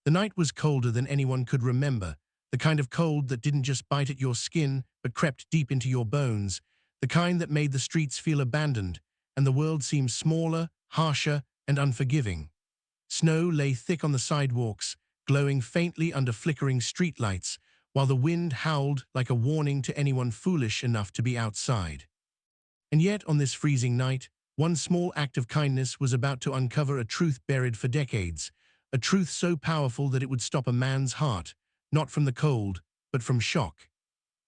The night was colder than anyone could remember, the kind of cold that didn't just bite at your skin but crept deep into your bones, the kind that made the streets feel abandoned and the world seem smaller, harsher, and unforgiving. Snow lay thick on the sidewalks, glowing faintly under flickering streetlights, while the wind howled like a warning to anyone foolish enough to be outside. And yet, on this freezing night, one small act of kindness was about to uncover a truth buried for decades, a truth so powerful that it would stop a man's heart, not from the cold, but from shock.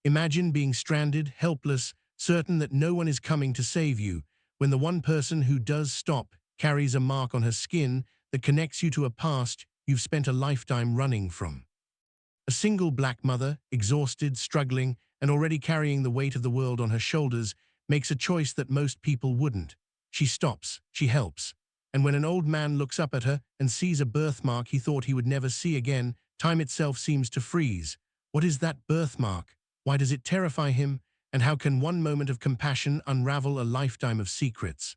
Imagine being stranded, helpless, certain that no one is coming to save you, when the one person who does stop carries a mark on her skin that connects you to a past you've spent a lifetime running from. A single black mother, exhausted, struggling, and already carrying the weight of the world on her shoulders, makes a choice that most people wouldn't. She stops, she helps. And when an old man looks up at her and sees a birthmark he thought he would never see again, time itself seems to freeze. What is that birthmark? Why does it terrify him? And how can one moment of compassion unravel a lifetime of secrets?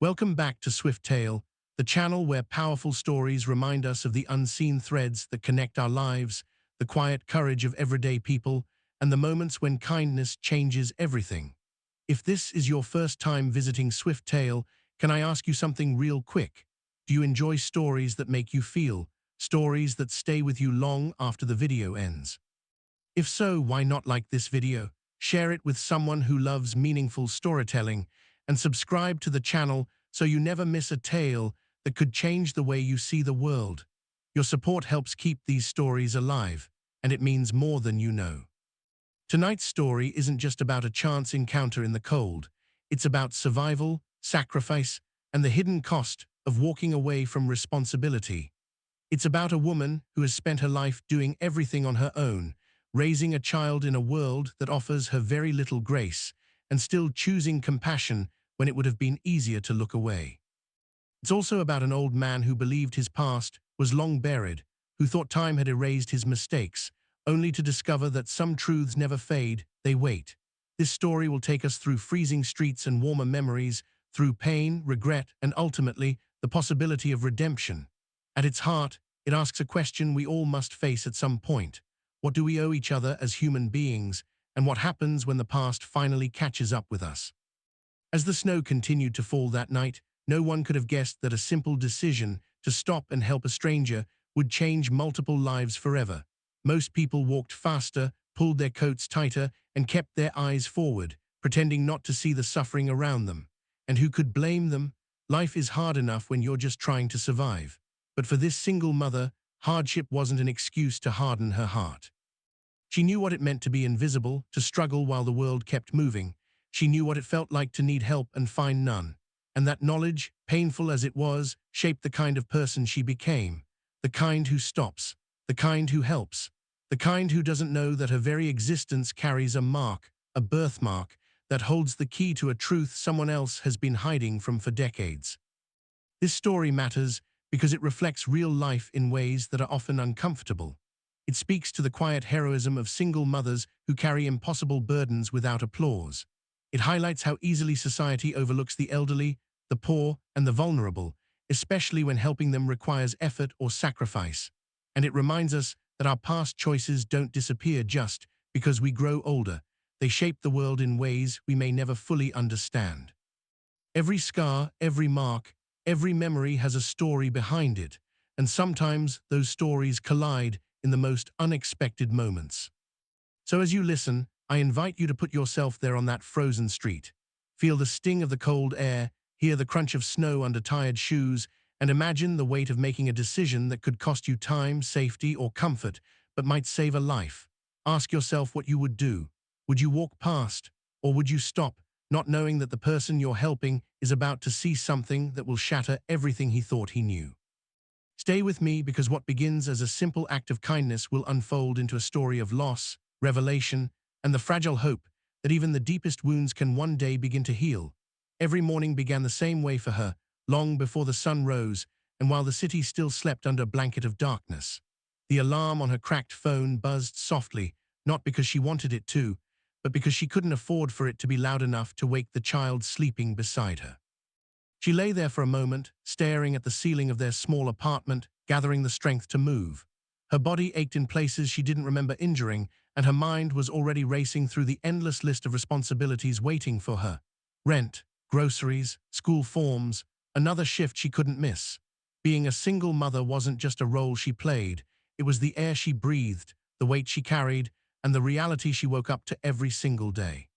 Welcome back to Swift Tale, the channel where powerful stories remind us of the unseen threads that connect our lives, the quiet courage of everyday people, and the moments when kindness changes everything. If this is your first time visiting Swift Tale, can I ask you something real quick? Do you enjoy stories that make you feel, stories that stay with you long after the video ends? If so, why not like this video, share it with someone who loves meaningful storytelling, and subscribe to the channel so you never miss a tale that could change the way you see the world. Your support helps keep these stories alive, and it means more than you know. Tonight's story isn't just about a chance encounter in the cold. It's about survival, sacrifice, and the hidden cost of walking away from responsibility. It's about a woman who has spent her life doing everything on her own, raising a child in a world that offers her very little grace, and still choosing compassion when it would have been easier to look away. It's also about an old man who believed his past was long buried, who thought time had erased his mistakes, only to discover that some truths never fade, they wait. This story will take us through freezing streets and warmer memories, through pain, regret, and ultimately, the possibility of redemption. At its heart, it asks a question we all must face at some point. What do we owe each other as human beings, and what happens when the past finally catches up with us? As the snow continued to fall that night, no one could have guessed that a simple decision to stop and help a stranger would change multiple lives forever. Most people walked faster, pulled their coats tighter, and kept their eyes forward, pretending not to see the suffering around them. And who could blame them? Life is hard enough when you're just trying to survive. But for this single mother, hardship wasn't an excuse to harden her heart. She knew what it meant to be invisible, to struggle while the world kept moving. She knew what it felt like to need help and find none. And that knowledge, painful as it was, shaped the kind of person she became. The kind who stops, the kind who helps, the kind who doesn't know that her very existence carries a mark, a birthmark, that holds the key to a truth someone else has been hiding from for decades. This story matters because it reflects real life in ways that are often uncomfortable. It speaks to the quiet heroism of single mothers who carry impossible burdens without applause. It highlights how easily society overlooks the elderly, the poor, and the vulnerable, especially when helping them requires effort or sacrifice. And it reminds us that our past choices don't disappear just because we grow older. They shape the world in ways we may never fully understand. Every scar, every mark, every memory has a story behind it, and sometimes those stories collide in the most unexpected moments. So as you listen, I invite you to put yourself there on that frozen street. Feel the sting of the cold air, hear the crunch of snow under tired shoes, and imagine the weight of making a decision that could cost you time, safety, or comfort, but might save a life. Ask yourself what you would do. Would you walk past, or would you stop, not knowing that the person you're helping is about to see something that will shatter everything he thought he knew? Stay with me, because what begins as a simple act of kindness will unfold into a story of loss, revelation, and the fragile hope that even the deepest wounds can one day begin to heal. Every morning began the same way for her, long before the sun rose, and while the city still slept under a blanket of darkness. The alarm on her cracked phone buzzed softly, not because she wanted it to, but because she couldn't afford for it to be loud enough to wake the child sleeping beside her. She lay there for a moment, staring at the ceiling of their small apartment, gathering the strength to move. Her body ached in places she didn't remember injuring, and her mind was already racing through the endless list of responsibilities waiting for her. Rent, groceries, school forms, another shift she couldn't miss. Being a single mother wasn't just a role she played, it was the air she breathed, the weight she carried, and the reality she woke up to every single day.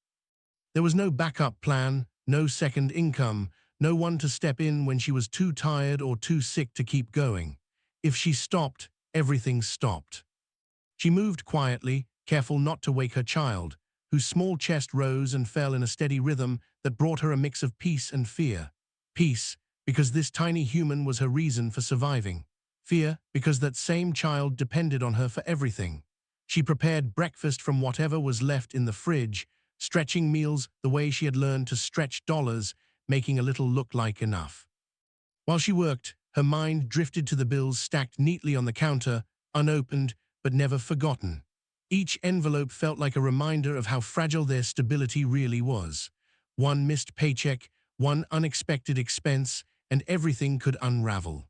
There was no backup plan, no second income, no one to step in when she was too tired or too sick to keep going. If she stopped, everything stopped. She moved quietly, careful not to wake her child, whose small chest rose and fell in a steady rhythm that brought her a mix of peace and fear. Peace, because this tiny human was her reason for surviving. Fear, because that same child depended on her for everything. She prepared breakfast from whatever was left in the fridge, stretching meals the way she had learned to stretch dollars, making a little look like enough. While she worked, her mind drifted to the bills stacked neatly on the counter, unopened but never forgotten. Each envelope felt like a reminder of how fragile their stability really was. One missed paycheck, one unexpected expense, and everything could unravel.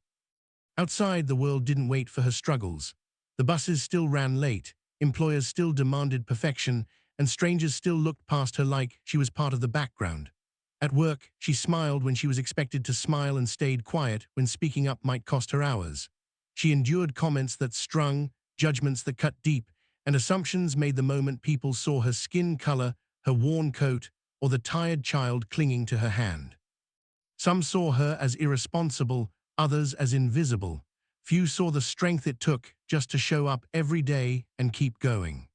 Outside, the world didn't wait for her struggles. The buses still ran late, employers still demanded perfection, and strangers still looked past her like she was part of the background. At work, she smiled when she was expected to smile and stayed quiet when speaking up might cost her hours. She endured comments that strung, judgments that cut deep, and assumptions made the moment people saw her skin color, her worn coat, or the tired child clinging to her hand. Some saw her as irresponsible, others as invisible. Few saw the strength it took just to show up every day and keep going.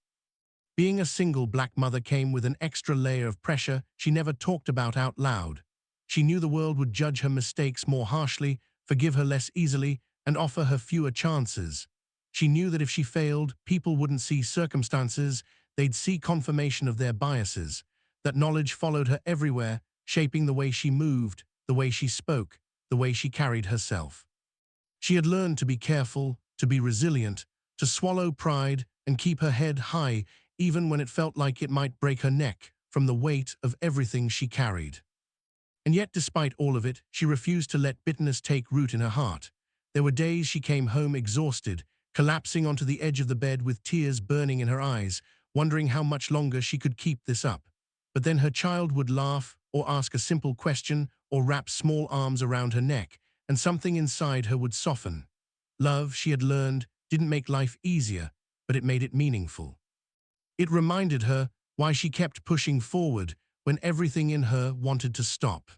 Being a single black mother came with an extra layer of pressure she never talked about out loud. She knew the world would judge her mistakes more harshly, forgive her less easily, and offer her fewer chances. She knew that if she failed, people wouldn't see circumstances, they'd see confirmation of their biases. That knowledge followed her everywhere, shaping the way she moved, the way she spoke, the way she carried herself. She had learned to be careful, to be resilient, to swallow pride and keep her head high even when it felt like it might break her neck from the weight of everything she carried. And yet, despite all of it, she refused to let bitterness take root in her heart. There were days she came home exhausted, collapsing onto the edge of the bed with tears burning in her eyes, wondering how much longer she could keep this up. But then her child would laugh, or ask a simple question, or wrap small arms around her neck, and something inside her would soften. Love, she had learned, didn't make life easier, but it made it meaningful. It reminded her why she kept pushing forward when everything in her wanted to stop.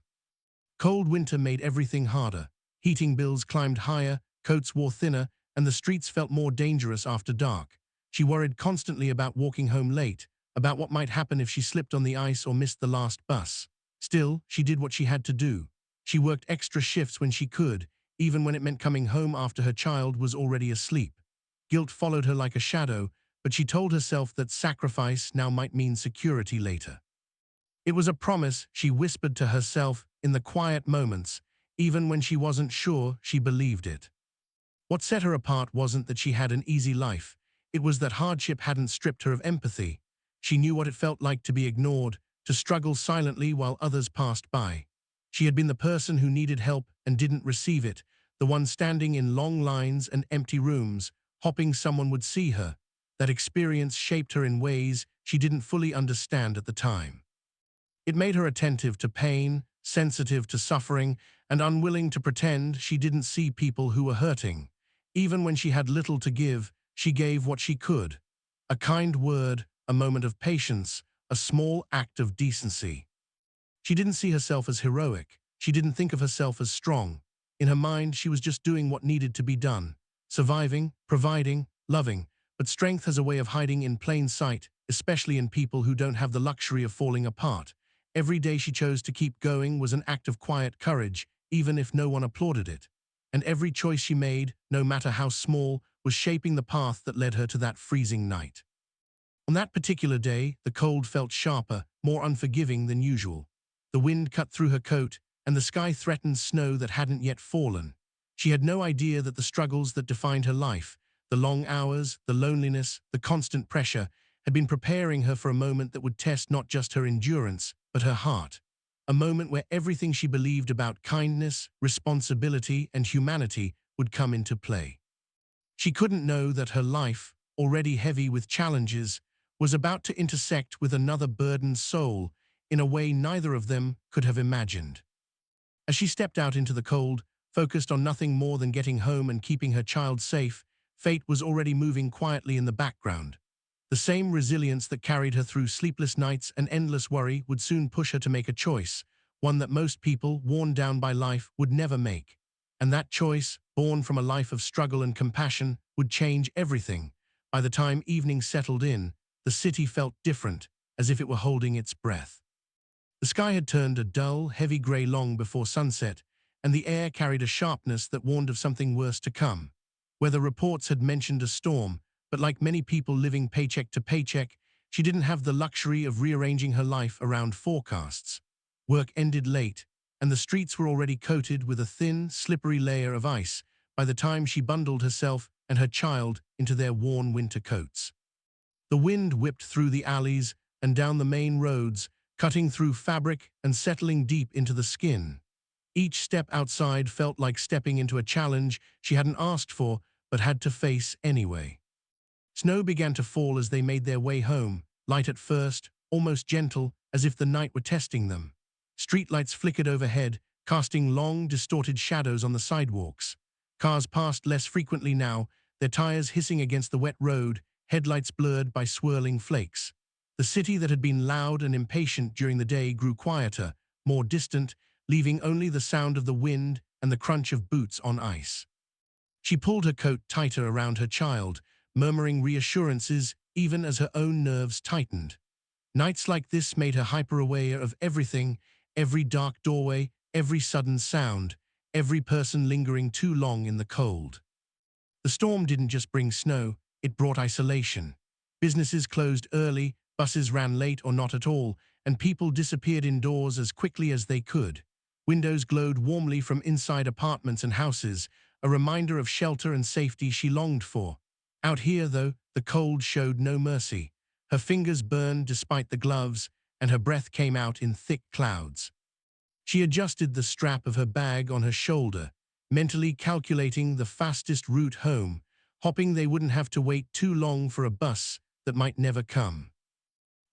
Cold winter made everything harder. Heating bills climbed higher, coats wore thinner, and the streets felt more dangerous after dark. She worried constantly about walking home late, about what might happen if she slipped on the ice or missed the last bus. Still, she did what she had to do. She worked extra shifts when she could, even when it meant coming home after her child was already asleep. Guilt followed her like a shadow, but she told herself that sacrifice now might mean security later. It was a promise she whispered to herself in the quiet moments, even when she wasn't sure she believed it. What set her apart wasn't that she had an easy life, it was that hardship hadn't stripped her of empathy. She knew what it felt like to be ignored, to struggle silently while others passed by. She had been the person who needed help and didn't receive it, the one standing in long lines and empty rooms, hoping someone would see her. That experience shaped her in ways she didn't fully understand at the time. It made her attentive to pain, sensitive to suffering, and unwilling to pretend she didn't see people who were hurting. Even when she had little to give, she gave what she could. A kind word, a moment of patience, a small act of decency. She didn't see herself as heroic. She didn't think of herself as strong. In her mind, she was just doing what needed to be done. Surviving, providing, loving. But strength has a way of hiding in plain sight, especially in people who don't have the luxury of falling apart. Every day she chose to keep going was an act of quiet courage, even if no one applauded it. And every choice she made, no matter how small, was shaping the path that led her to that freezing night. On that particular day, the cold felt sharper, more unforgiving than usual. The wind cut through her coat, and the sky threatened snow that hadn't yet fallen. She had no idea that the struggles that defined her life, the long hours, the loneliness, the constant pressure, had been preparing her for a moment that would test not just her endurance, but her heart. A moment where everything she believed about kindness, responsibility, and humanity would come into play. She couldn't know that her life, already heavy with challenges, was about to intersect with another burdened soul in a way neither of them could have imagined. As she stepped out into the cold, focused on nothing more than getting home and keeping her child safe, fate was already moving quietly in the background. The same resilience that carried her through sleepless nights and endless worry would soon push her to make a choice, one that most people, worn down by life, would never make. And that choice, born from a life of struggle and compassion, would change everything. By the time evening settled in, the city felt different, as if it were holding its breath. The sky had turned a dull, heavy grey long before sunset, and the air carried a sharpness that warned of something worse to come. Weather reports had mentioned a storm, but like many people living paycheck to paycheck, she didn't have the luxury of rearranging her life around forecasts. Work ended late, and the streets were already coated with a thin, slippery layer of ice by the time she bundled herself and her child into their worn winter coats. The wind whipped through the alleys and down the main roads, cutting through fabric and settling deep into the skin. Each step outside felt like stepping into a challenge she hadn't asked for but had to face anyway. Snow began to fall as they made their way home, light at first, almost gentle, as if the night were testing them. Streetlights flickered overhead, casting long, distorted shadows on the sidewalks. Cars passed less frequently now, their tires hissing against the wet road, headlights blurred by swirling flakes. The city that had been loud and impatient during the day grew quieter, more distant, leaving only the sound of the wind and the crunch of boots on ice. She pulled her coat tighter around her child, murmuring reassurances even as her own nerves tightened. Nights like this made her hyper-aware of everything, every dark doorway, every sudden sound, every person lingering too long in the cold. The storm didn't just bring snow, it brought isolation. Businesses closed early, buses ran late or not at all, and people disappeared indoors as quickly as they could. Windows glowed warmly from inside apartments and houses, a reminder of shelter and safety she longed for. Out here, though, the cold showed no mercy. Her fingers burned despite the gloves, and her breath came out in thick clouds. She adjusted the strap of her bag on her shoulder, mentally calculating the fastest route home, hoping they wouldn't have to wait too long for a bus that might never come.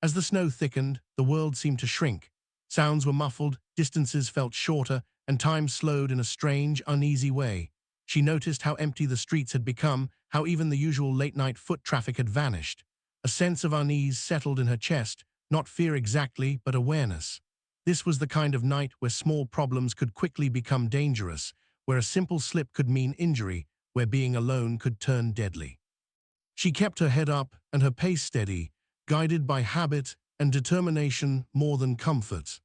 As the snow thickened, the world seemed to shrink. Sounds were muffled, distances felt shorter, and time slowed in a strange, uneasy way. She noticed how empty the streets had become, how even the usual late-night foot traffic had vanished. A sense of unease settled in her chest, not fear exactly, but awareness. This was the kind of night where small problems could quickly become dangerous, where a simple slip could mean injury, where being alone could turn deadly. She kept her head up and her pace steady, guided by habit and determination more than comfort.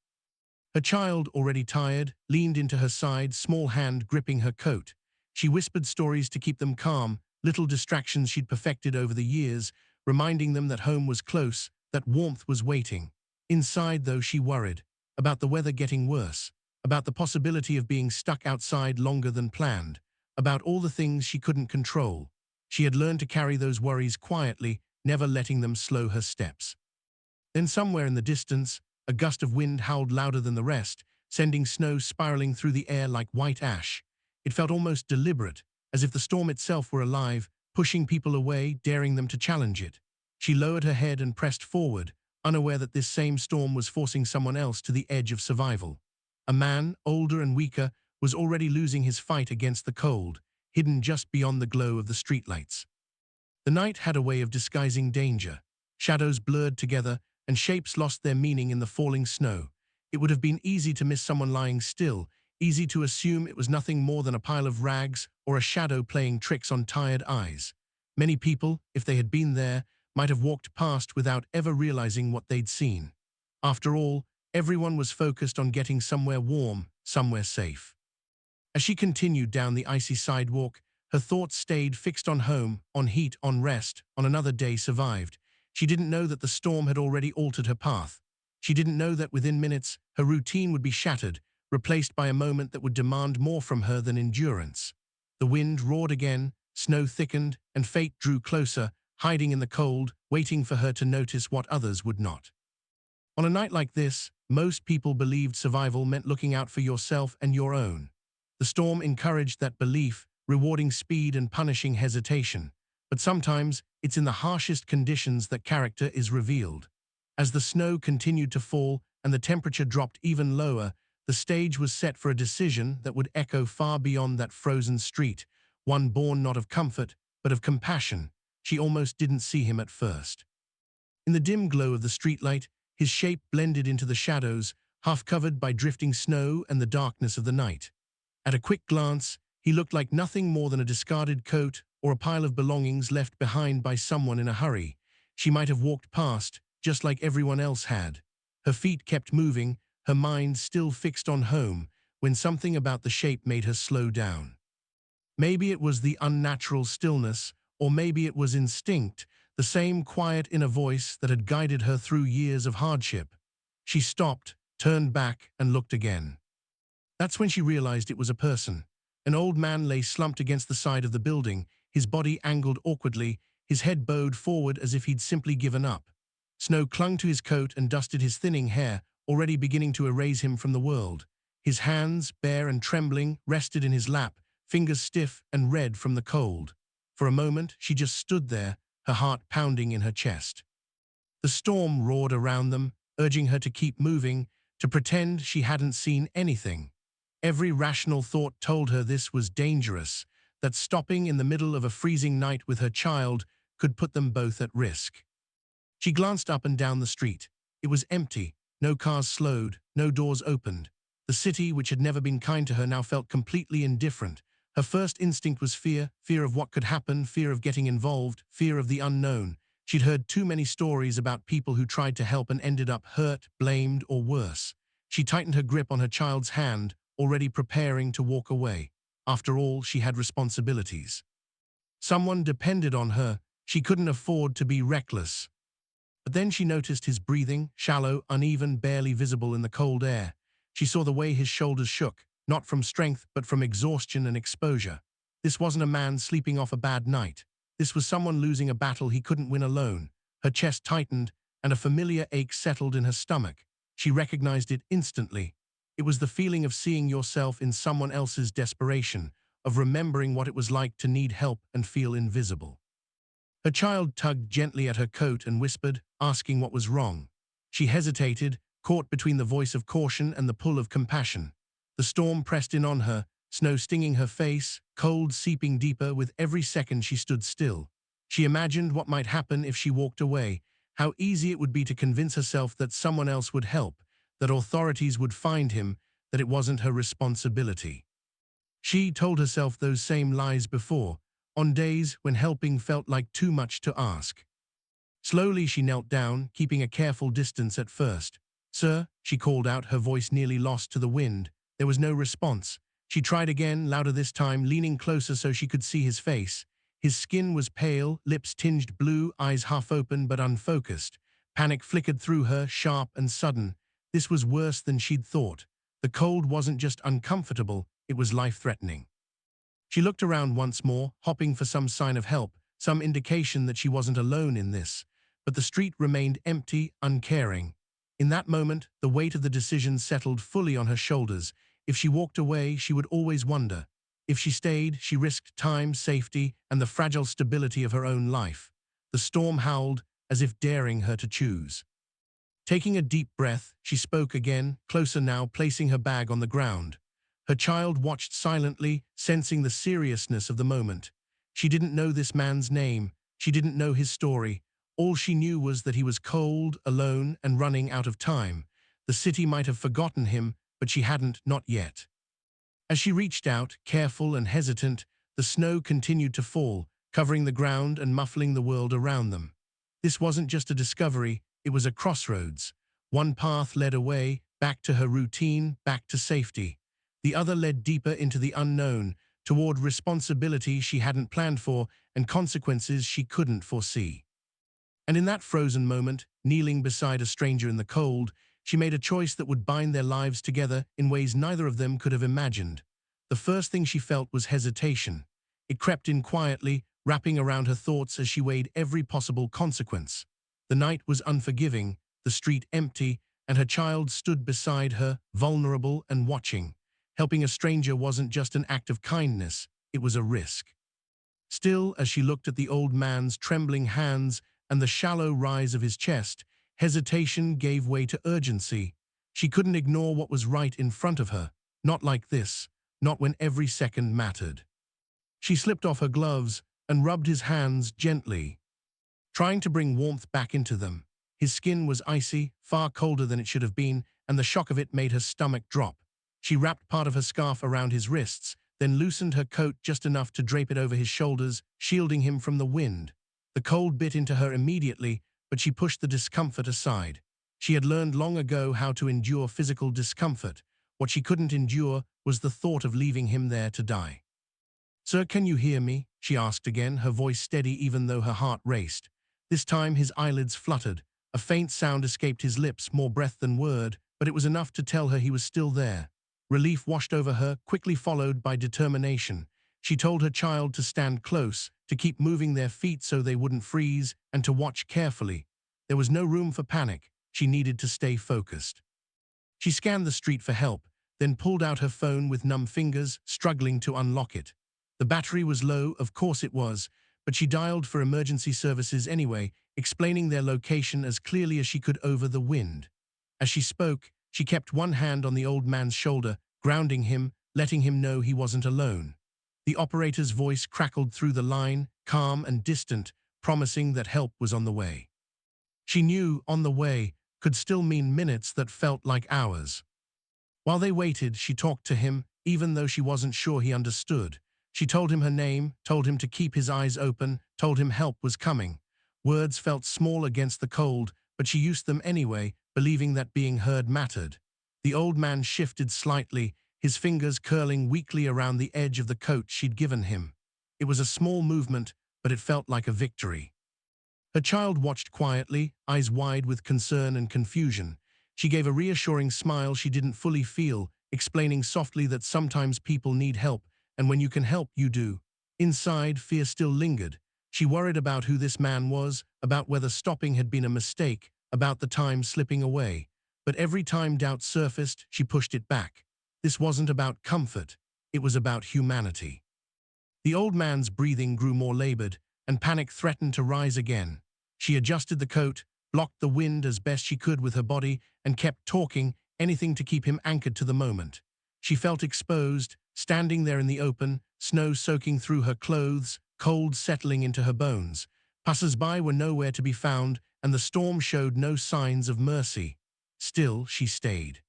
Her child, already tired, leaned into her side, small hand gripping her coat. She whispered stories to keep them calm, little distractions she'd perfected over the years, reminding them that home was close, that warmth was waiting. Inside, though, she worried about the weather getting worse, about the possibility of being stuck outside longer than planned, about all the things she couldn't control. She had learned to carry those worries quietly, never letting them slow her steps. Then somewhere in the distance, a gust of wind howled louder than the rest, sending snow spiraling through the air like white ash. It felt almost deliberate, as if the storm itself were alive, pushing people away, daring them to challenge it. She lowered her head and pressed forward, unaware that this same storm was forcing someone else to the edge of survival. A man, older and weaker, was already losing his fight against the cold, hidden just beyond the glow of the streetlights. The night had a way of disguising danger. Shadows blurred together, and shapes lost their meaning in the falling snow. It would have been easy to miss someone lying still, easy to assume it was nothing more than a pile of rags or a shadow playing tricks on tired eyes. Many people, if they had been there, might have walked past without ever realizing what they'd seen. After all, everyone was focused on getting somewhere warm, somewhere safe. As she continued down the icy sidewalk, her thoughts stayed fixed on home, on heat, on rest, on another day survived. She didn't know that the storm had already altered her path. She didn't know that within minutes, her routine would be shattered, replaced by a moment that would demand more from her than endurance. The wind roared again, snow thickened, and fate drew closer, hiding in the cold, waiting for her to notice what others would not. On a night like this, most people believed survival meant looking out for yourself and your own. The storm encouraged that belief, rewarding speed and punishing hesitation. But sometimes, it's in the harshest conditions that character is revealed. As the snow continued to fall and the temperature dropped even lower, the stage was set for a decision that would echo far beyond that frozen street, one born not of comfort, but of compassion. She almost didn't see him at first. In the dim glow of the streetlight, his shape blended into the shadows, half covered by drifting snow and the darkness of the night. At a quick glance, he looked like nothing more than a discarded coat or a pile of belongings left behind by someone in a hurry. She might have walked past, just like everyone else had. Her feet kept moving, her mind still fixed on home, when something about the shape made her slow down. Maybe it was the unnatural stillness, or maybe it was instinct, the same quiet inner voice that had guided her through years of hardship. She stopped, turned back, and looked again. That's when she realized it was a person. An old man lay slumped against the side of the building, his body angled awkwardly, his head bowed forward as if he'd simply given up. Snow clung to his coat and dusted his thinning hair, already beginning to erase him from the world. His hands, bare and trembling, rested in his lap, fingers stiff and red from the cold. For a moment, she just stood there, her heart pounding in her chest. The storm roared around them, urging her to keep moving, to pretend she hadn't seen anything. Every rational thought told her this was dangerous, that stopping in the middle of a freezing night with her child could put them both at risk. She glanced up and down the street. It was empty, no cars slowed, no doors opened. The city, which had never been kind to her, now felt completely indifferent. Her first instinct was fear, fear of what could happen, fear of getting involved, fear of the unknown. She'd heard too many stories about people who tried to help and ended up hurt, blamed, or worse. She tightened her grip on her child's hand, already preparing to walk away. After all, she had responsibilities. Someone depended on her. She couldn't afford to be reckless. But then she noticed his breathing, shallow, uneven, barely visible in the cold air. She saw the way his shoulders shook, not from strength, but from exhaustion and exposure. This wasn't a man sleeping off a bad night. This was someone losing a battle he couldn't win alone. Her chest tightened, and a familiar ache settled in her stomach. She recognized it instantly. It was the feeling of seeing yourself in someone else's desperation, of remembering what it was like to need help and feel invisible. Her child tugged gently at her coat and whispered, asking what was wrong. She hesitated, caught between the voice of caution and the pull of compassion. The storm pressed in on her, snow stinging her face, cold seeping deeper with every second she stood still. She imagined what might happen if she walked away, how easy it would be to convince herself that someone else would help, that authorities would find him, that it wasn't her responsibility. She told herself those same lies before, on days when helping felt like too much to ask. Slowly she knelt down, keeping a careful distance at first. "Sir," she called out, her voice nearly lost to the wind. There was no response. She tried again, louder this time, leaning closer so she could see his face. His skin was pale, lips tinged blue, eyes half open but unfocused. Panic flickered through her, sharp and sudden. This was worse than she'd thought. The cold wasn't just uncomfortable, it was life-threatening. She looked around once more, hopping for some sign of help, some indication that she wasn't alone in this. But the street remained empty, uncaring. In that moment, the weight of the decision settled fully on her shoulders. If she walked away, she would always wonder. If she stayed, she risked time, safety, and the fragile stability of her own life. The storm howled, as if daring her to choose. Taking a deep breath, she spoke again, closer now, placing her bag on the ground. Her child watched silently, sensing the seriousness of the moment. She didn't know this man's name. She didn't know his story. All she knew was that he was cold, alone, and running out of time. The city might have forgotten him, but she hadn't, not yet. As she reached out, careful and hesitant, the snow continued to fall, covering the ground and muffling the world around them. This wasn't just a discovery, it was a crossroads. One path led away, back to her routine, back to safety. The other led deeper into the unknown, toward responsibility she hadn't planned for and consequences she couldn't foresee. And in that frozen moment, kneeling beside a stranger in the cold, she made a choice that would bind their lives together in ways neither of them could have imagined. The first thing she felt was hesitation. It crept in quietly, wrapping around her thoughts as she weighed every possible consequence. The night was unforgiving, the street empty, and her child stood beside her, vulnerable and watching. Helping a stranger wasn't just an act of kindness, It was a risk. Still, as she looked at the old man's trembling hands and the shallow rise of his chest, hesitation gave way to urgency. She couldn't ignore what was right in front of her. Not like this. Not when every second mattered. She slipped off her gloves and rubbed his hands gently, trying to bring warmth back into them. His skin was icy, far colder than it should have been, and the shock of it made her stomach drop. She wrapped part of her scarf around his wrists, then loosened her coat just enough to drape it over his shoulders, shielding him from the wind. The cold bit into her immediately, but she pushed the discomfort aside. She had learned long ago how to endure physical discomfort. What she couldn't endure was the thought of leaving him there to die. "Sir, can you hear me?" she asked again, her voice steady even though her heart raced. This time his eyelids fluttered. A faint sound escaped his lips, more breath than word, but it was enough to tell her he was still there. Relief washed over her, quickly followed by determination. She told her child to stand close, to keep moving their feet so they wouldn't freeze, and to watch carefully. There was no room for panic. She needed to stay focused. She scanned the street for help, then pulled out her phone with numb fingers, struggling to unlock it. The battery was low, of course it was, but she dialed for emergency services anyway, explaining their location as clearly as she could over the wind. As she spoke, she kept one hand on the old man's shoulder, grounding him, letting him know he wasn't alone. The operator's voice crackled through the line, calm and distant, promising that help was on the way. She knew "on the way" could still mean minutes that felt like hours. While they waited, she talked to him, even though she wasn't sure he understood. She told him her name, told him to keep his eyes open, told him help was coming. Words felt small against the cold, but she used them anyway, believing that being heard mattered. The old man shifted slightly, his fingers curling weakly around the edge of the coat she'd given him. It was a small movement, but it felt like a victory. Her child watched quietly, eyes wide with concern and confusion. She gave a reassuring smile she didn't fully feel, explaining softly that sometimes people need help, and when you can help, you do. Inside, fear still lingered. She worried about who this man was, about whether stopping had been a mistake, about the time slipping away. But every time doubt surfaced, she pushed it back. This wasn't about comfort. It was about humanity. The old man's breathing grew more labored, and panic threatened to rise again. She adjusted the coat, blocked the wind as best she could with her body, and kept talking, anything to keep him anchored to the moment. She felt exposed, standing there in the open, snow soaking through her clothes, cold settling into her bones. Passers-by were nowhere to be found, and the storm showed no signs of mercy. Still, she stayed.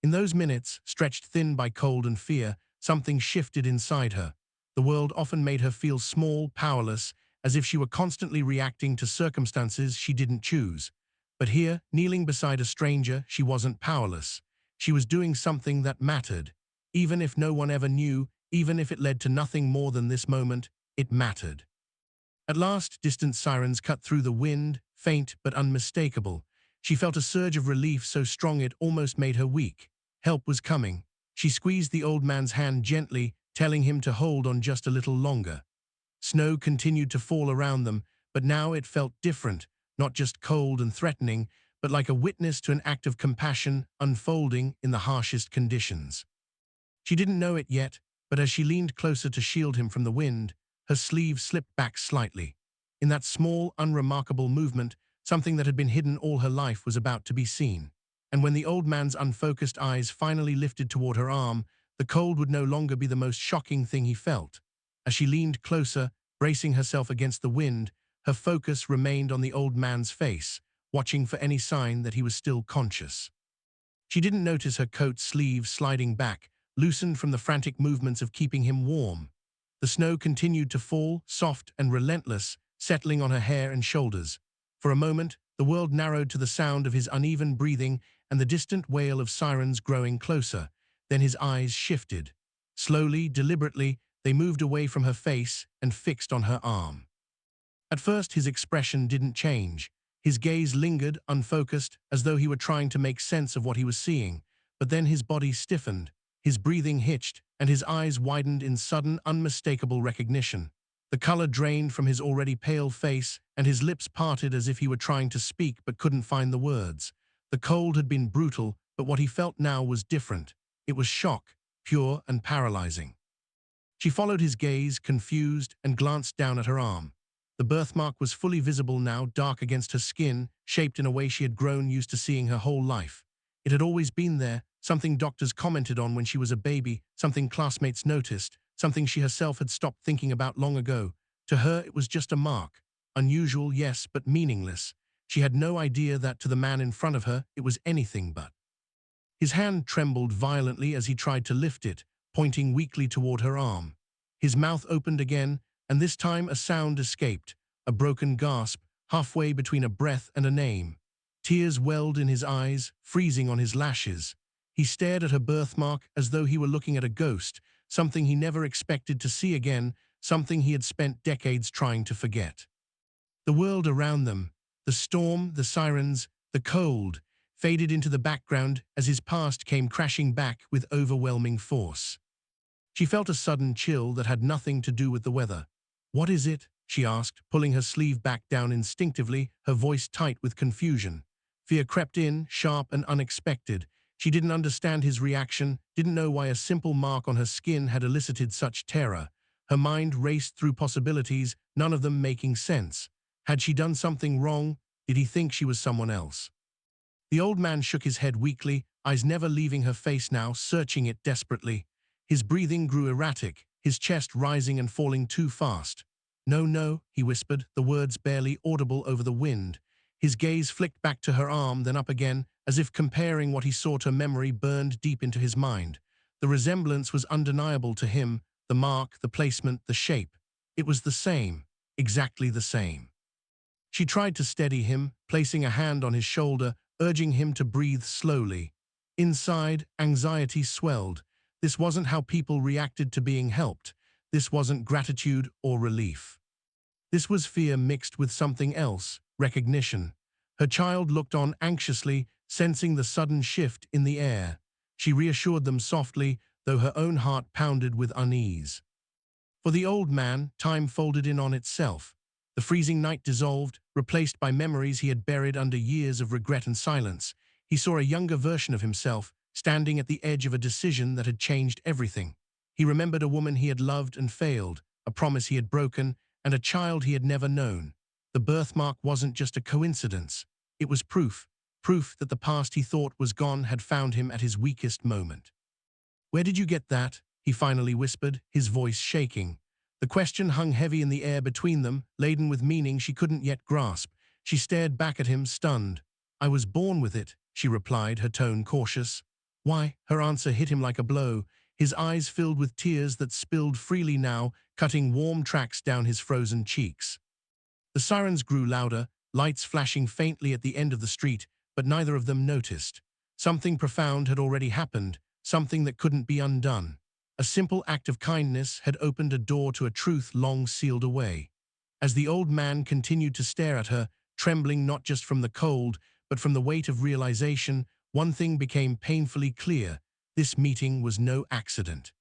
In those minutes, stretched thin by cold and fear, something shifted inside her. The world often made her feel small, powerless, as if she were constantly reacting to circumstances she didn't choose. But here, kneeling beside a stranger, she wasn't powerless. She was doing something that mattered. Even if no one ever knew, even if it led to nothing more than this moment, it mattered. At last, distant sirens cut through the wind, faint but unmistakable. She felt a surge of relief so strong it almost made her weak. Help was coming. She squeezed the old man's hand gently, telling him to hold on just a little longer. Snow continued to fall around them, but now it felt different, not just cold and threatening, but like a witness to an act of compassion unfolding in the harshest conditions. She didn't know it yet, but as she leaned closer to shield him from the wind, her sleeve slipped back slightly. In that small, unremarkable movement, something that had been hidden all her life was about to be seen. And when the old man's unfocused eyes finally lifted toward her arm, the cold would no longer be the most shocking thing he felt. As she leaned closer, bracing herself against the wind, her focus remained on the old man's face, watching for any sign that he was still conscious. She didn't notice her coat sleeve sliding back, loosened from the frantic movements of keeping him warm. The snow continued to fall, soft and relentless, settling on her hair and shoulders. For a moment, the world narrowed to the sound of his uneven breathing and the distant wail of sirens growing closer. Then his eyes shifted. Slowly, deliberately, they moved away from her face and fixed on her arm. At first, his expression didn't change. His gaze lingered, unfocused, as though he were trying to make sense of what he was seeing. But then his body stiffened, his breathing hitched, and his eyes widened in sudden, unmistakable recognition. The color drained from his already pale face, and his lips parted as if he were trying to speak but couldn't find the words. The cold had been brutal, but what he felt now was different. It was shock, pure and paralyzing. She followed his gaze, confused, and glanced down at her arm. The birthmark was fully visible now, dark against her skin, shaped in a way she had grown used to seeing her whole life. It had always been there, something doctors commented on when she was a baby, something classmates noticed, something she herself had stopped thinking about long ago. To her, it was just a mark. Unusual, yes, but meaningless. She had no idea that to the man in front of her, it was anything but. His hand trembled violently as he tried to lift it, pointing weakly toward her arm. His mouth opened again, and this time a sound escaped, a broken gasp, halfway between a breath and a name. Tears welled in his eyes, freezing on his lashes. He stared at her birthmark as though he were looking at a ghost, something he never expected to see again, something he had spent decades trying to forget. The world around them, the storm, the sirens, the cold, faded into the background as his past came crashing back with overwhelming force. She felt a sudden chill that had nothing to do with the weather. "What is it?" she asked, pulling her sleeve back down instinctively, her voice tight with confusion. Fear crept in, sharp and unexpected. She didn't understand his reaction, didn't know why a simple mark on her skin had elicited such terror. Her mind raced through possibilities, none of them making sense. Had she done something wrong? Did he think she was someone else? The old man shook his head weakly, eyes never leaving her face now, searching it desperately. His breathing grew erratic, his chest rising and falling too fast. "No, no," he whispered, the words barely audible over the wind. His gaze flicked back to her arm, then up again, as if comparing what he saw to memory burned deep into his mind. The resemblance was undeniable to him, the mark, the placement, the shape. It was the same, exactly the same. She tried to steady him, placing a hand on his shoulder, urging him to breathe slowly. Inside, anxiety swelled. This wasn't how people reacted to being helped. This wasn't gratitude or relief. This was fear mixed with something else, recognition. Her child looked on anxiously, sensing the sudden shift in the air. She reassured them softly, though her own heart pounded with unease. For the old man, time folded in on itself. The freezing night dissolved, replaced by memories he had buried under years of regret and silence. He saw a younger version of himself, standing at the edge of a decision that had changed everything. He remembered a woman he had loved and failed, a promise he had broken, and a child he had never known. The birthmark wasn't just a coincidence. It was proof that the past he thought was gone had found him at his weakest moment. "Where did you get that?" he finally whispered, his voice shaking. The question hung heavy in the air between them, laden with meaning she couldn't yet grasp. She stared back at him, stunned. "I was born with it," she replied, her tone cautious. "Why?" Her answer hit him like a blow. His eyes filled with tears that spilled freely now, cutting warm tracks down his frozen cheeks. The sirens grew louder, lights flashing faintly at the end of the street, but neither of them noticed. Something profound had already happened, something that couldn't be undone. A simple act of kindness had opened a door to a truth long sealed away. As the old man continued to stare at her, trembling not just from the cold, but from the weight of realization, one thing became painfully clear: this meeting was no accident.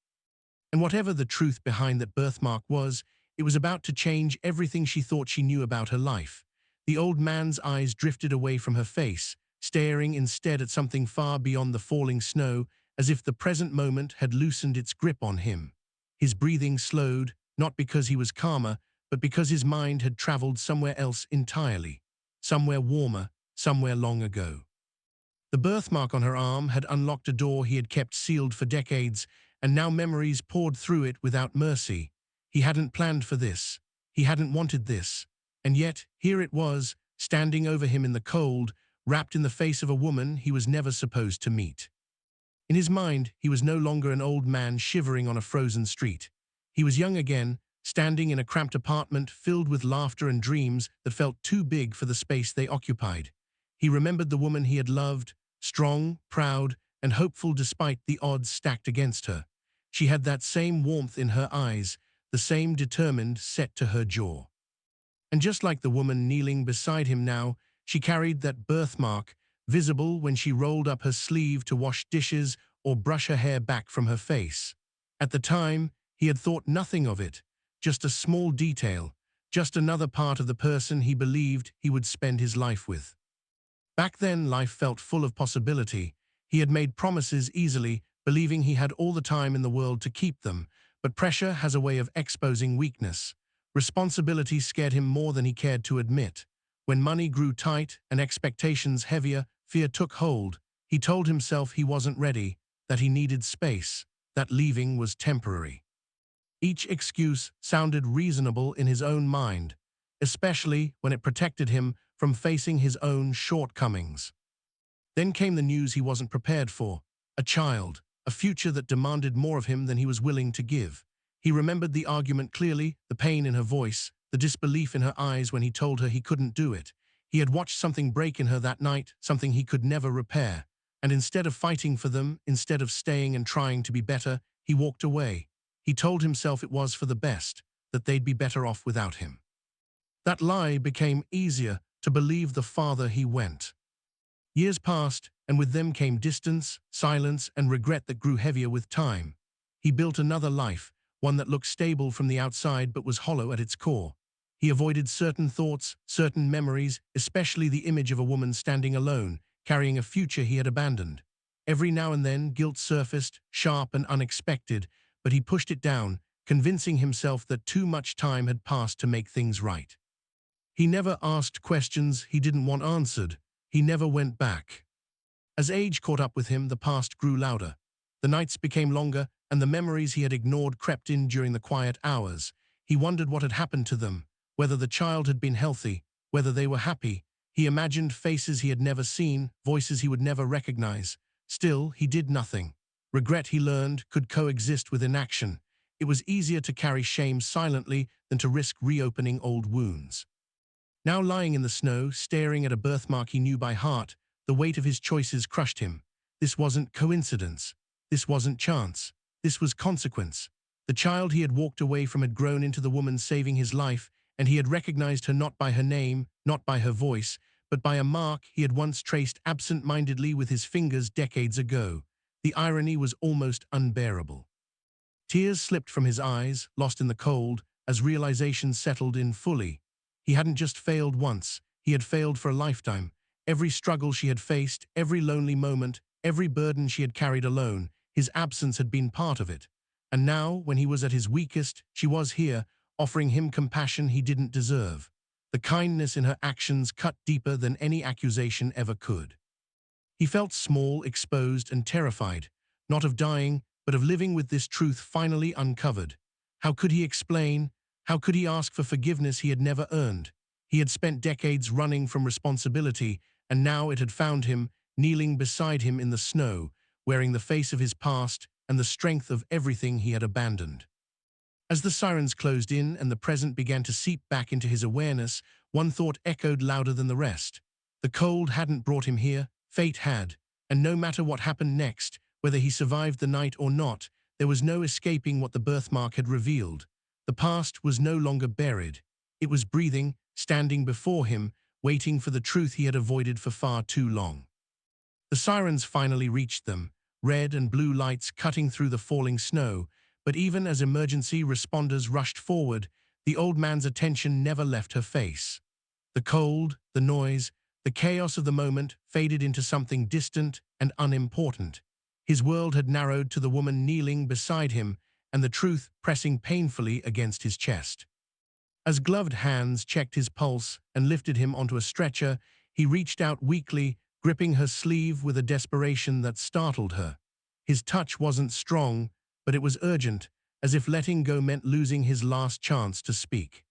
And whatever the truth behind that birthmark was, it was about to change everything she thought she knew about her life. The old man's eyes drifted away from her face, staring instead at something far beyond the falling snow, as if the present moment had loosened its grip on him. His breathing slowed, not because he was calmer, but because his mind had traveled somewhere else entirely. Somewhere warmer, somewhere long ago. The birthmark on her arm had unlocked a door he had kept sealed for decades, and now memories poured through it without mercy. He hadn't planned for this. He hadn't wanted this. And yet, here it was, standing over him in the cold, wrapped in the face of a woman he was never supposed to meet. In his mind, he was no longer an old man shivering on a frozen street. He was young again, standing in a cramped apartment filled with laughter and dreams that felt too big for the space they occupied. He remembered the woman he had loved, strong, proud, and hopeful despite the odds stacked against her. She had that same warmth in her eyes, the same determined set to her jaw. And just like the woman kneeling beside him now, she carried that birthmark, visible when she rolled up her sleeve to wash dishes or brush her hair back from her face. At the time, he had thought nothing of it, just a small detail, just another part of the person he believed he would spend his life with. Back then, life felt full of possibility. He had made promises easily, believing he had all the time in the world to keep them, But pressure has a way of exposing weakness. Responsibility scared him more than he cared to admit. When money grew tight and expectations heavier, fear took hold. He told himself he wasn't ready, that he needed space, that leaving was temporary. Each excuse sounded reasonable in his own mind, especially when it protected him from facing his own shortcomings. Then came the news he wasn't prepared for: a child, a future that demanded more of him than he was willing to give. He remembered the argument clearly, the pain in her voice, the disbelief in her eyes when he told her he couldn't do it. He had watched something break in her that night, something he could never repair. And instead of fighting for them, instead of staying and trying to be better, he walked away. He told himself it was for the best, that they'd be better off without him. That lie became easier to believe the farther he went. Years passed, and with them came distance, silence, and regret that grew heavier with time. He built another life, one that looked stable from the outside but was hollow at its core. He avoided certain thoughts, certain memories, especially the image of a woman standing alone, carrying a future he had abandoned. Every now and then, guilt surfaced, sharp and unexpected, but he pushed it down, convincing himself that too much time had passed to make things right. He never asked questions he didn't want answered. He never went back. As age caught up with him, the past grew louder. The nights became longer, and the memories he had ignored crept in during the quiet hours. He wondered what had happened to them, whether the child had been healthy, whether they were happy. He imagined faces he had never seen, voices he would never recognize. Still, he did nothing. Regret, he learned, could coexist with inaction. It was easier to carry shame silently than to risk reopening old wounds. Now lying in the snow, staring at a birthmark he knew by heart, the weight of his choices crushed him. This wasn't coincidence. This wasn't chance. This was consequence. The child he had walked away from had grown into the woman saving his life, and he had recognized her not by her name, not by her voice, but by a mark he had once traced absent-mindedly with his fingers decades ago. The irony was almost unbearable. Tears slipped from his eyes, lost in the cold, as realization settled in fully. He hadn't just failed once, he had failed for a lifetime. Every struggle she had faced, every lonely moment, every burden she had carried alone, his absence had been part of it. And now, when he was at his weakest, she was here, offering him compassion he didn't deserve. The kindness in her actions cut deeper than any accusation ever could. He felt small, exposed, and terrified, not of dying, but of living with this truth finally uncovered. How could he explain? How could he ask for forgiveness he had never earned? He had spent decades running from responsibility, and now it had found him, kneeling beside him in the snow, wearing the face of his past and the strength of everything he had abandoned. As the sirens closed in and the present began to seep back into his awareness, one thought echoed louder than the rest. The cold hadn't brought him here, fate had, and no matter what happened next, whether he survived the night or not, there was no escaping what the birthmark had revealed. The past was no longer buried. It was breathing, standing before him, waiting for the truth he had avoided for far too long. The sirens finally reached them, red and blue lights cutting through the falling snow, but even as emergency responders rushed forward, the old man's attention never left her face. The cold, the noise, the chaos of the moment faded into something distant and unimportant. His world had narrowed to the woman kneeling beside him and the truth pressing painfully against his chest. As gloved hands checked his pulse and lifted him onto a stretcher, he reached out weakly, gripping her sleeve with a desperation that startled her. His touch wasn't strong, but it was urgent, as if letting go meant losing his last chance to speak.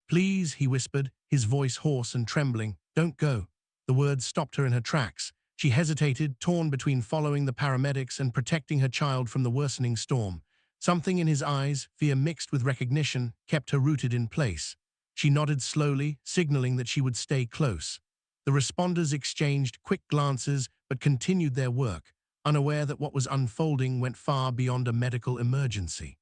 "Please," he whispered, his voice hoarse and trembling. "Don't go." The words stopped her in her tracks. She hesitated, torn between following the paramedics and protecting her child from the worsening storm. Something in his eyes, fear mixed with recognition, kept her rooted in place. She nodded slowly, signaling that she would stay close. The responders exchanged quick glances but continued their work, unaware that what was unfolding went far beyond a medical emergency.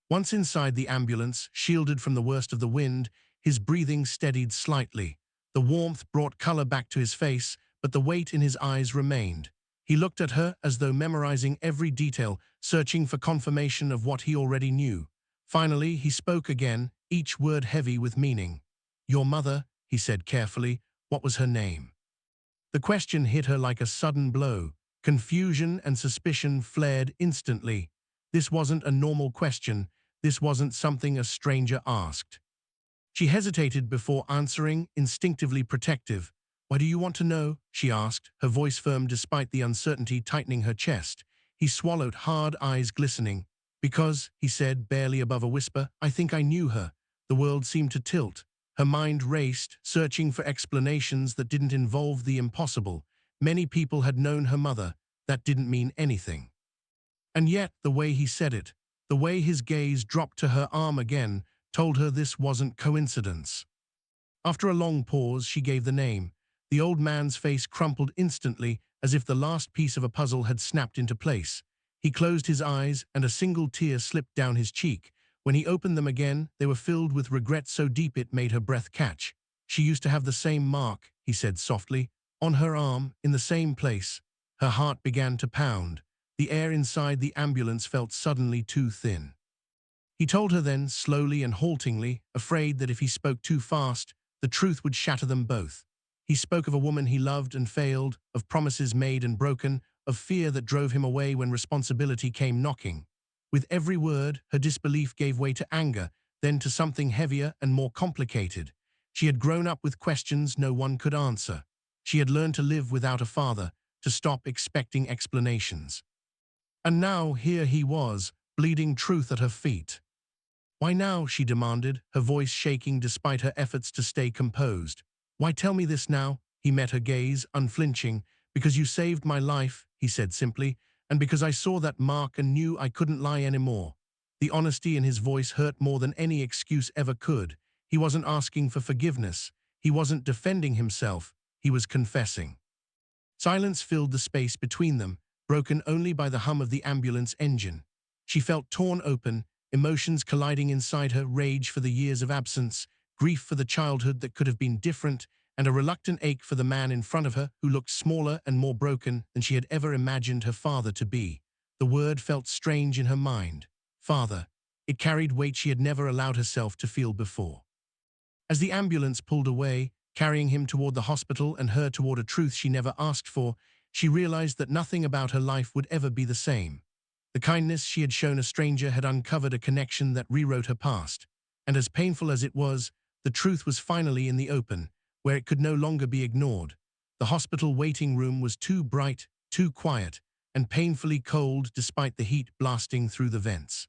Once inside the ambulance, shielded from the worst of the wind, his breathing steadied slightly. The warmth brought color back to his face, but the weight in his eyes remained. He looked at her as though memorizing every detail, searching for confirmation of what he already knew. Finally, he spoke again, each word heavy with meaning. "Your mother," he said carefully, "what was her name?" The question hit her like a sudden blow. Confusion and suspicion flared instantly. This wasn't a normal question. This wasn't something a stranger asked. She hesitated before answering, instinctively protective. "Why do you want to know?" she asked, her voice firm despite the uncertainty tightening her chest. He swallowed hard, eyes glistening. "Because," he said, barely above a whisper, "I think I knew her." The world seemed to tilt. Her mind raced, searching for explanations that didn't involve the impossible. Many people had known her mother. That didn't mean anything. And yet, the way he said it, the way his gaze dropped to her arm again, told her this wasn't coincidence. After a long pause, she gave the name. The old man's face crumpled instantly, as if the last piece of a puzzle had snapped into place. He closed his eyes, and a single tear slipped down his cheek. When he opened them again, they were filled with regret so deep it made her breath catch. "She used to have the same mark," he said softly, "on her arm, in the same place." Her heart began to pound. The air inside the ambulance felt suddenly too thin. He told her then, slowly and haltingly, afraid that if he spoke too fast, the truth would shatter them both. He spoke of a woman he loved and failed, of promises made and broken, of fear that drove him away when responsibility came knocking. With every word, her disbelief gave way to anger, then to something heavier and more complicated. She had grown up with questions no one could answer. She had learned to live without a father, to stop expecting explanations. And now here he was, bleeding truth at her feet. "Why now?" she demanded, her voice shaking despite her efforts to stay composed. "Why tell me this now?" He met her gaze, unflinching. "Because you saved my life," he said simply, "and because I saw that mark and knew I couldn't lie anymore." The honesty in his voice hurt more than any excuse ever could. He wasn't asking for forgiveness. He wasn't defending himself. He was confessing. Silence filled the space between them, broken only by the hum of the ambulance engine. She felt torn open, emotions colliding inside her, rage for the years of absence, grief for the childhood that could have been different, and a reluctant ache for the man in front of her who looked smaller and more broken than she had ever imagined her father to be. The word felt strange in her mind. Father. It carried weight she had never allowed herself to feel before. As the ambulance pulled away, carrying him toward the hospital and her toward a truth she never asked for, she realized that nothing about her life would ever be the same. The kindness she had shown a stranger had uncovered a connection that rewrote her past. And as painful as it was, the truth was finally in the open, where it could no longer be ignored. The hospital waiting room was too bright, too quiet, and painfully cold despite the heat blasting through the vents.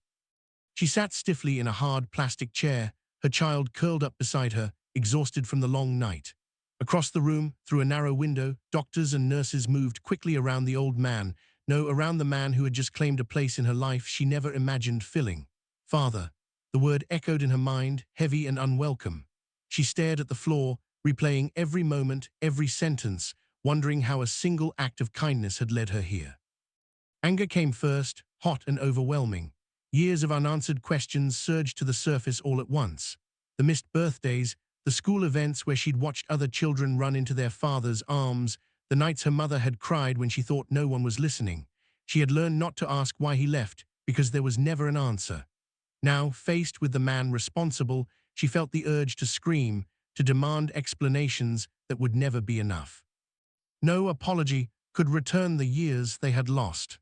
She sat stiffly in a hard plastic chair, her child curled up beside her, exhausted from the long night. Across the room, through a narrow window, doctors and nurses moved quickly around the old man, around the man who had just claimed a place in her life she never imagined filling. Father. The word echoed in her mind, heavy and unwelcome. She stared at the floor, replaying every moment, every sentence, wondering how a single act of kindness had led her here. Anger came first, hot and overwhelming. Years of unanswered questions surged to the surface all at once. The missed birthdays, the school events where she'd watched other children run into their father's arms, the nights her mother had cried when she thought no one was listening. She had learned not to ask why he left, because there was never an answer. Now, faced with the man responsible, she felt the urge to scream, to demand explanations that would never be enough. No apology could return the years they had lost.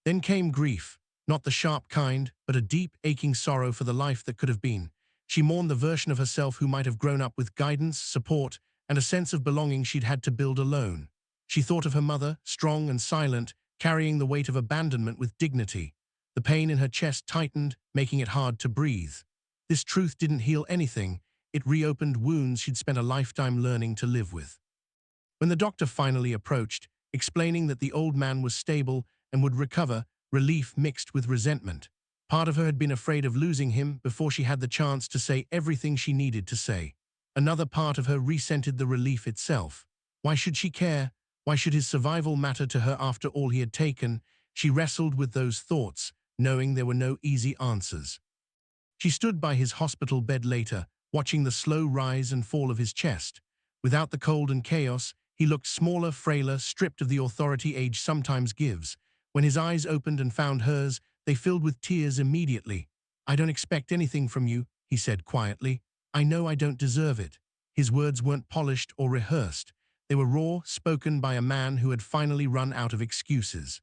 Then came grief, not the sharp kind, but a deep, aching sorrow for the life that could have been. She mourned the version of herself who might have grown up with guidance, support, and a sense of belonging she'd had to build alone. She thought of her mother, strong and silent, carrying the weight of abandonment with dignity. The pain in her chest tightened, making it hard to breathe. This truth didn't heal anything. It reopened wounds she'd spent a lifetime learning to live with. When the doctor finally approached, explaining that the old man was stable and would recover, relief mixed with resentment. Part of her had been afraid of losing him before she had the chance to say everything she needed to say. Another part of her resented the relief itself. Why should she care? Why should his survival matter to her after all he had taken? She wrestled with those thoughts, knowing there were no easy answers. She stood by his hospital bed later, watching the slow rise and fall of his chest. Without the cold and chaos, he looked smaller, frailer, stripped of the authority age sometimes gives. When his eyes opened and found hers, they filled with tears immediately. "I don't expect anything from you," he said quietly. "I know I don't deserve it." His words weren't polished or rehearsed. They were raw, spoken by a man who had finally run out of excuses.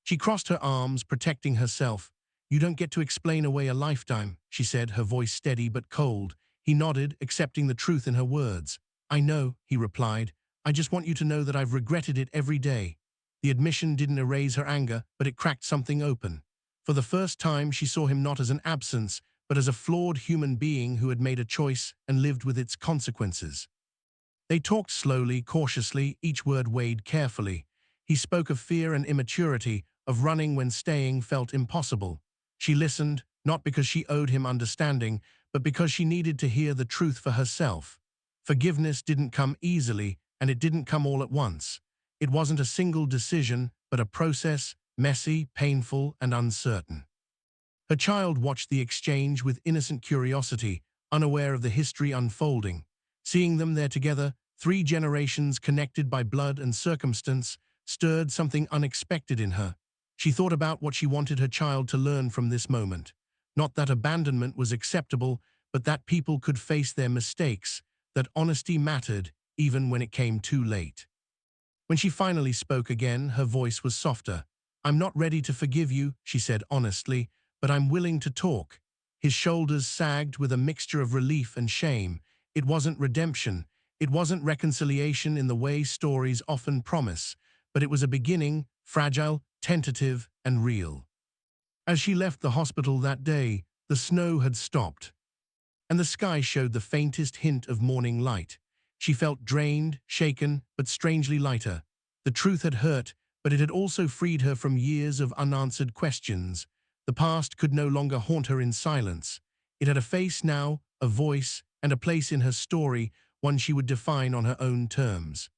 She crossed her arms, protecting herself. "You don't get to explain away a lifetime," she said, her voice steady but cold. He nodded, accepting the truth in her words. "I know," he replied. "I just want you to know that I've regretted it every day." The admission didn't erase her anger, but it cracked something open. For the first time, she saw him not as an absence, but as a flawed human being who had made a choice and lived with its consequences. They talked slowly, cautiously, each word weighed carefully. He spoke of fear and immaturity, of running when staying felt impossible. She listened, not because she owed him understanding, but because she needed to hear the truth for herself. Forgiveness didn't come easily, and it didn't come all at once. It wasn't a single decision, but a process, messy, painful, and uncertain. Her child watched the exchange with innocent curiosity, unaware of the history unfolding. Seeing them there together, 3 generations connected by blood and circumstance, stirred something unexpected in her. She thought about what she wanted her child to learn from this moment. Not that abandonment was acceptable, but that people could face their mistakes, that honesty mattered, even when it came too late. When she finally spoke again, her voice was softer. "I'm not ready to forgive you," she said honestly, "but I'm willing to talk." His shoulders sagged with a mixture of relief and shame. It wasn't redemption. It wasn't reconciliation in the way stories often promise, but it was a beginning, fragile, tentative, and real. As she left the hospital that day, the snow had stopped, and the sky showed the faintest hint of morning light. She felt drained, shaken, but strangely lighter. The truth had hurt, but it had also freed her from years of unanswered questions. The past could no longer haunt her in silence. It had a face now, a voice, and a place in her story, one she would define on her own terms.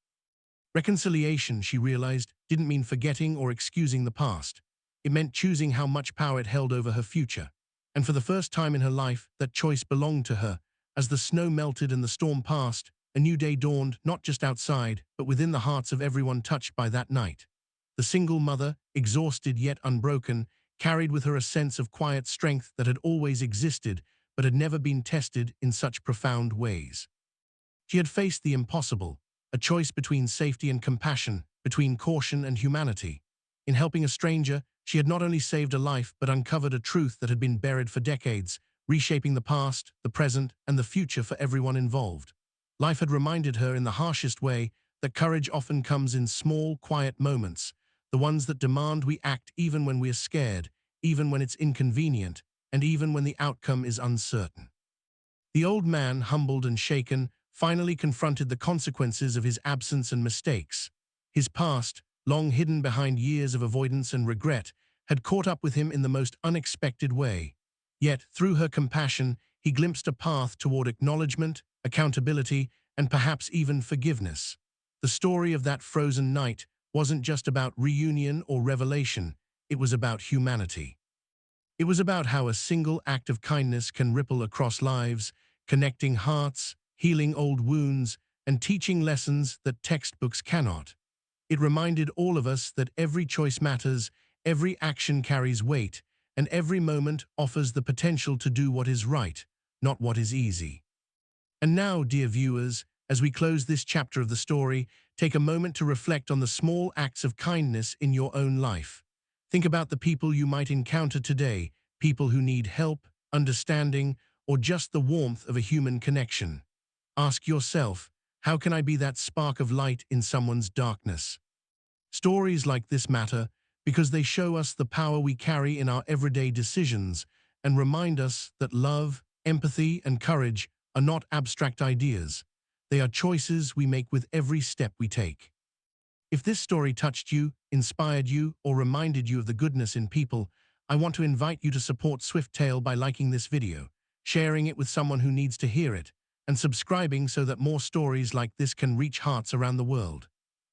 Reconciliation, she realized, didn't mean forgetting or excusing the past. It meant choosing how much power it held over her future. And for the first time in her life, that choice belonged to her. As the snow melted and the storm passed, a new day dawned, not just outside, but within the hearts of everyone touched by that night. The single mother, exhausted yet unbroken, carried with her a sense of quiet strength that had always existed, but had never been tested in such profound ways. She had faced the impossible, a choice between safety and compassion, between caution and humanity. In helping a stranger, she had not only saved a life but uncovered a truth that had been buried for decades, reshaping the past, the present, and the future for everyone involved. Life had reminded her in the harshest way that courage often comes in small, quiet moments, the ones that demand we act even when we are scared, even when it's inconvenient, and even when the outcome is uncertain. The old man, humbled and shaken, finally confronted the consequences of his absence and mistakes. His past, long hidden behind years of avoidance and regret, had caught up with him in the most unexpected way. Yet, through her compassion, he glimpsed a path toward acknowledgement, accountability, and perhaps even forgiveness. The story of that frozen night wasn't just about reunion or revelation, it was about humanity. It was about how a single act of kindness can ripple across lives, connecting hearts, healing old wounds, and teaching lessons that textbooks cannot. It reminded all of us that every choice matters, every action carries weight, and every moment offers the potential to do what is right, not what is easy. And now, dear viewers, as we close this chapter of the story, take a moment to reflect on the small acts of kindness in your own life. Think about the people you might encounter today, people who need help, understanding, or just the warmth of a human connection. Ask yourself, how can I be that spark of light in someone's darkness? Stories like this matter because they show us the power we carry in our everyday decisions and remind us that love, empathy, and courage are not abstract ideas. They are choices we make with every step we take. If this story touched you, inspired you, or reminded you of the goodness in people, I want to invite you to support Swift Tale by liking this video, sharing it with someone who needs to hear it, and subscribing so that more stories like this can reach hearts around the world.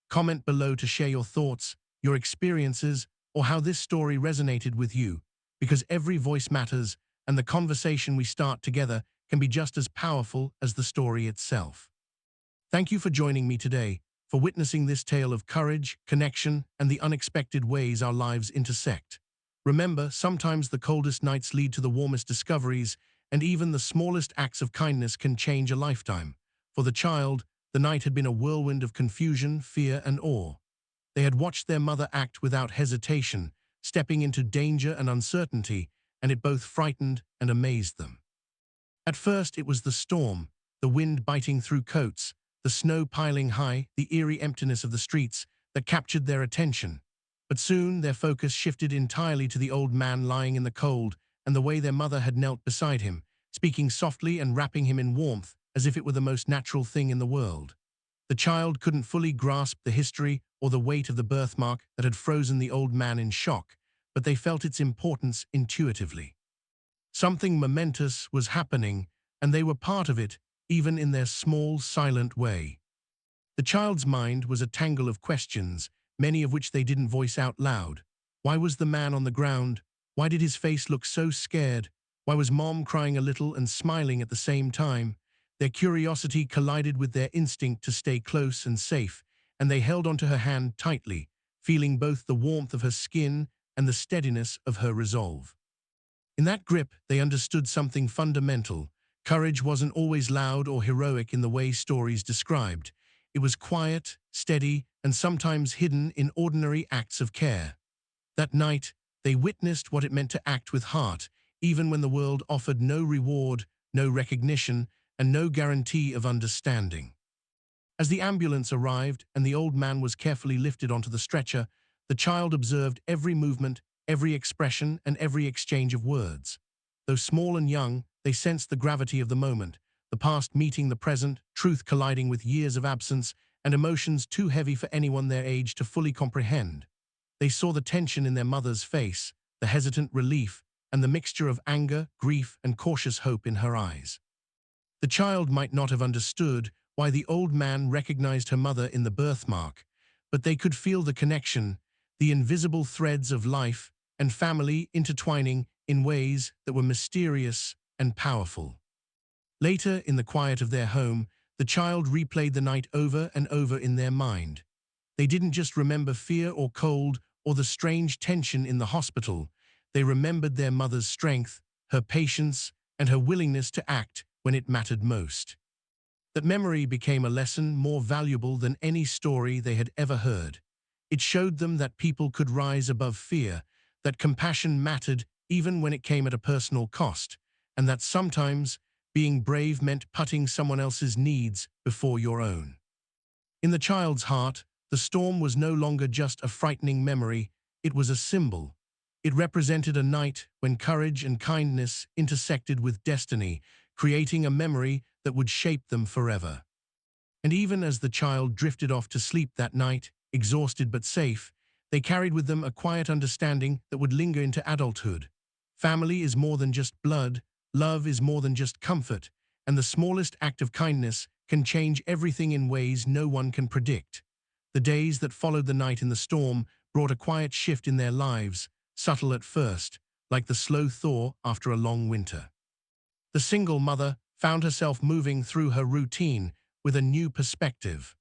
Comment below to share your thoughts, your experiences, or how this story resonated with you, because every voice matters, and the conversation we start together can be just as powerful as the story itself. Thank you for joining me today, for witnessing this tale of courage, connection, and the unexpected ways our lives intersect. Remember, sometimes the coldest nights lead to the warmest discoveries, and even the smallest acts of kindness can change a lifetime. For the child, the night had been a whirlwind of confusion, fear, and awe. They had watched their mother act without hesitation, stepping into danger and uncertainty, and it both frightened and amazed them. At first it was the storm, the wind biting through coats, the snow piling high, the eerie emptiness of the streets that captured their attention. But soon their focus shifted entirely to the old man lying in the cold and the way their mother had knelt beside him, speaking softly and wrapping him in warmth as if it were the most natural thing in the world. The child couldn't fully grasp the history or the weight of the birthmark that had frozen the old man in shock, but they felt its importance intuitively. Something momentous was happening, and they were part of it, even in their small, silent way. The child's mind was a tangle of questions, many of which they didn't voice out loud. Why was the man on the ground? Why did his face look so scared? Why was Mom crying a little and smiling at the same time? Their curiosity collided with their instinct to stay close and safe, and they held onto her hand tightly, feeling both the warmth of her skin and the steadiness of her resolve. In that grip, they understood something fundamental. Courage wasn't always loud or heroic in the way stories described. It was quiet, steady, and sometimes hidden in ordinary acts of care. That night, they witnessed what it meant to act with heart, even when the world offered no reward, no recognition, and no guarantee of understanding. As the ambulance arrived and the old man was carefully lifted onto the stretcher, the child observed every movement, every expression, and every exchange of words. Though small and young, they sensed the gravity of the moment, the past meeting the present, truth colliding with years of absence, and emotions too heavy for anyone their age to fully comprehend. They saw the tension in their mother's face, the hesitant relief, and the mixture of anger, grief, and cautious hope in her eyes. The child might not have understood why the old man recognized her mother in the birthmark, but they could feel the connection, the invisible threads of life and family intertwining in ways that were mysterious and powerful. Later, in the quiet of their home, the child replayed the night over and over in their mind. They didn't just remember fear or cold or the strange tension in the hospital. They remembered their mother's strength, her patience, and her willingness to act when it mattered most. That memory became a lesson more valuable than any story they had ever heard. It showed them that people could rise above fear, that compassion mattered even when it came at a personal cost, and that sometimes being brave meant putting someone else's needs before your own. In the child's heart, the storm was no longer just a frightening memory, it was a symbol. It represented a night when courage and kindness intersected with destiny, creating a memory that would shape them forever. And even as the child drifted off to sleep that night, exhausted but safe, they carried with them a quiet understanding that would linger into adulthood. Family is more than just blood, love is more than just comfort, and the smallest act of kindness can change everything in ways no one can predict. The days that followed the night in the storm brought a quiet shift in their lives, subtle at first, like the slow thaw after a long winter. The single mother found herself moving through her routine with a new perspective,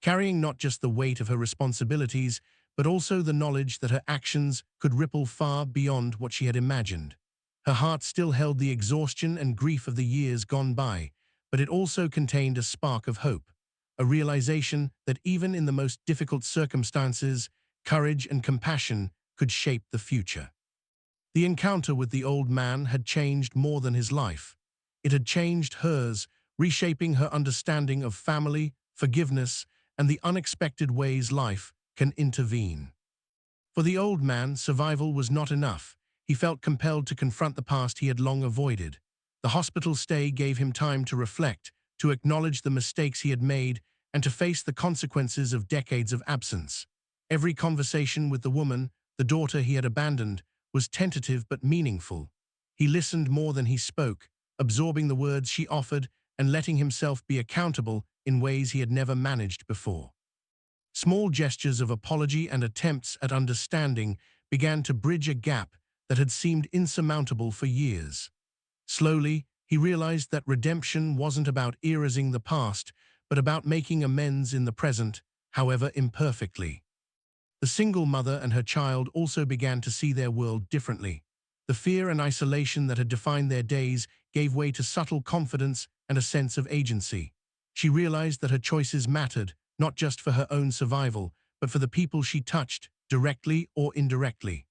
carrying not just the weight of her responsibilities, but also the knowledge that her actions could ripple far beyond what she had imagined. Her heart still held the exhaustion and grief of the years gone by, but it also contained a spark of hope, a realization that even in the most difficult circumstances, courage and compassion could shape the future. The encounter with the old man had changed more than his life. It had changed hers, reshaping her understanding of family, forgiveness, and the unexpected ways life can intervene. For the old man, survival was not enough. He felt compelled to confront the past he had long avoided. The hospital stay gave him time to reflect, to acknowledge the mistakes he had made, and to face the consequences of decades of absence. Every conversation with the woman, the daughter he had abandoned, was tentative but meaningful. He listened more than he spoke, absorbing the words she offered and letting himself be accountable in ways he had never managed before. Small gestures of apology and attempts at understanding began to bridge a gap that had seemed insurmountable for years. Slowly, he realized that redemption wasn't about erasing the past, but about making amends in the present, however imperfectly. The single mother and her child also began to see their world differently. The fear and isolation that had defined their days gave way to subtle confidence and a sense of agency. She realized that her choices mattered, not just for her own survival, but for the people she touched, directly or indirectly.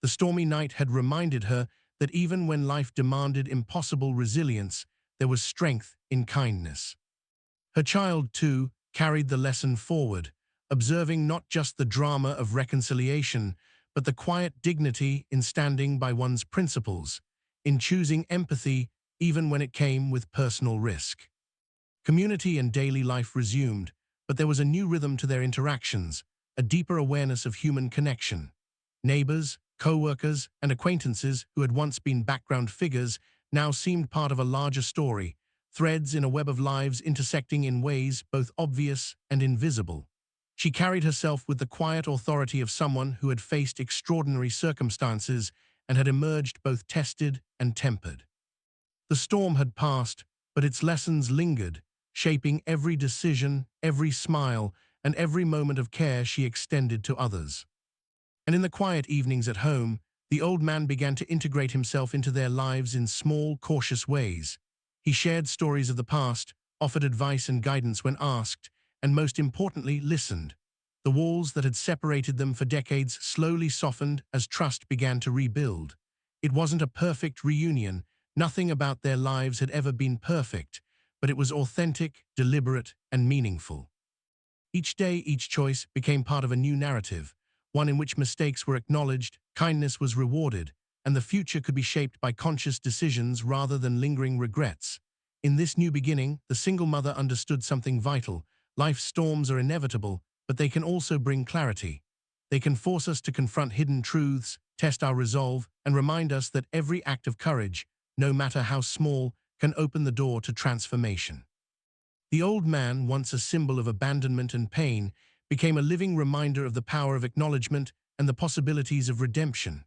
The stormy night had reminded her that even when life demanded impossible resilience, there was strength in kindness. Her child, too, carried the lesson forward, observing not just the drama of reconciliation, but the quiet dignity in standing by one's principles, in choosing empathy even when it came with personal risk. Community and daily life resumed, but there was a new rhythm to their interactions, a deeper awareness of human connection. Neighbors, co-workers, and acquaintances who had once been background figures now seemed part of a larger story, threads in a web of lives intersecting in ways both obvious and invisible. She carried herself with the quiet authority of someone who had faced extraordinary circumstances and had emerged both tested and tempered. The storm had passed, but its lessons lingered, shaping every decision, every smile, and every moment of care she extended to others. And in the quiet evenings at home, the old man began to integrate himself into their lives in small, cautious ways. He shared stories of the past, offered advice and guidance when asked, and most importantly, listened. The walls that had separated them for decades slowly softened as trust began to rebuild. It wasn't a perfect reunion. Nothing about their lives had ever been perfect, but it was authentic, deliberate, and meaningful. Each day, each choice became part of a new narrative, one in which mistakes were acknowledged, kindness was rewarded, and the future could be shaped by conscious decisions rather than lingering regrets. In this new beginning, the single mother understood something vital. Life's storms are inevitable, but they can also bring clarity. They can force us to confront hidden truths, test our resolve, and remind us that every act of courage, no matter how small, can open the door to transformation. The old man, once a symbol of abandonment and pain, became a living reminder of the power of acknowledgement and the possibilities of redemption.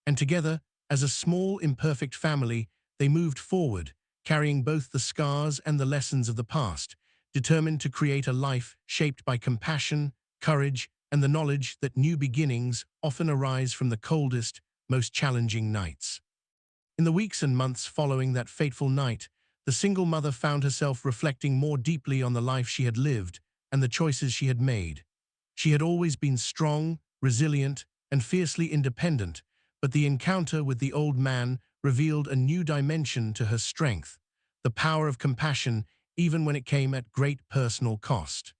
And together, as a small, imperfect family, they moved forward, carrying both the scars and the lessons of the past, determined to create a life shaped by compassion, courage, and the knowledge that new beginnings often arise from the coldest, most challenging nights. In the weeks and months following that fateful night, the single mother found herself reflecting more deeply on the life she had lived and the choices she had made. She had always been strong, resilient, and fiercely independent, but the encounter with the old man revealed a new dimension to her strength, the power of compassion even when it came at great personal cost.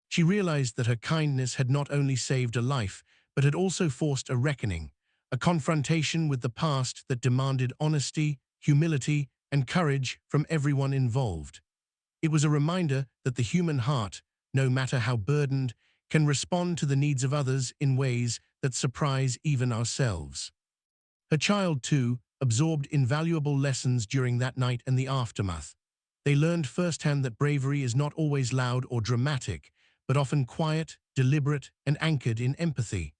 She realized that her kindness had not only saved a life, but had also forced a reckoning, a confrontation with the past that demanded honesty, humility, and courage from everyone involved. It was a reminder that the human heart, no matter how burdened, can respond to the needs of others in ways that surprise even ourselves. Her child, too, absorbed invaluable lessons during that night and the aftermath. They learned firsthand that bravery is not always loud or dramatic, but often quiet, deliberate, and anchored in empathy.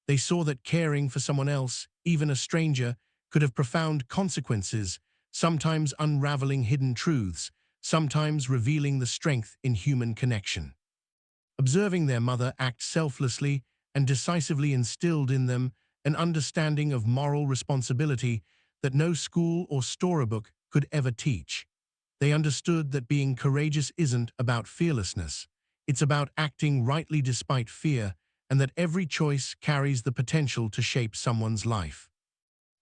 They saw that caring for someone else, even a stranger, could have profound consequences, sometimes unraveling hidden truths, sometimes revealing the strength in human connection. Observing their mother act selflessly and decisively instilled in them an understanding of moral responsibility that no school or storybook could ever teach. They understood that being courageous isn't about fearlessness, it's about acting rightly despite fear, and that every choice carries the potential to shape someone's life.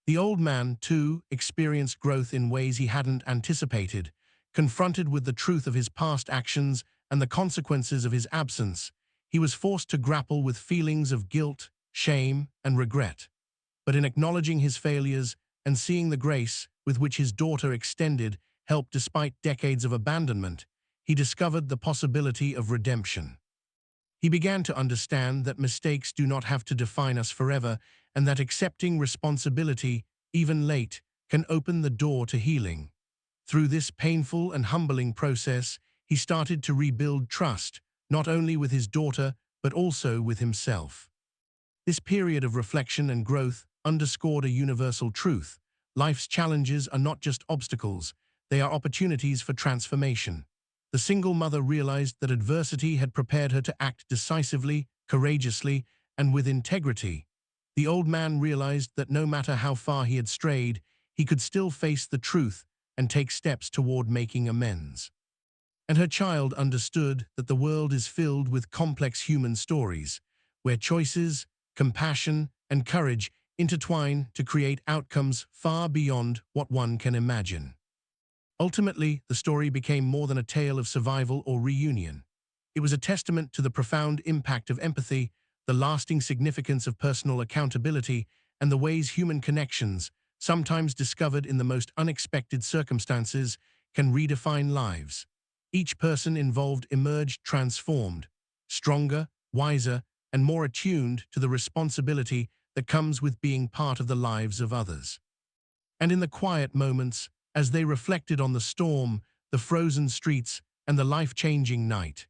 The old man, too, experienced growth in ways he hadn't anticipated. Confronted with the truth of his past actions and the consequences of his absence, he was forced to grapple with feelings of guilt, shame, and regret. But in acknowledging his failures and seeing the grace with which his daughter extended help despite decades of abandonment, he discovered the possibility of redemption. He began to understand that mistakes do not have to define us forever, and that accepting responsibility, even late, can open the door to healing. Through this painful and humbling process, he started to rebuild trust, not only with his daughter, but also with himself. This period of reflection and growth underscored a universal truth. Life's challenges are not just obstacles, they are opportunities for transformation. The single mother realized that adversity had prepared her to act decisively, courageously, and with integrity. The old man realized that no matter how far he had strayed, he could still face the truth and take steps toward making amends. And her child understood that the world is filled with complex human stories, where choices, compassion, and courage intertwine to create outcomes far beyond what one can imagine. Ultimately, the story became more than a tale of survival or reunion. It was a testament to the profound impact of empathy, the lasting significance of personal accountability, and the ways human connections, sometimes discovered in the most unexpected circumstances, can redefine lives. Each person involved emerged transformed, stronger, wiser, and more attuned to the responsibility that comes with being part of the lives of others. And in the quiet moments, as they reflected on the storm, the frozen streets, and the life-changing night,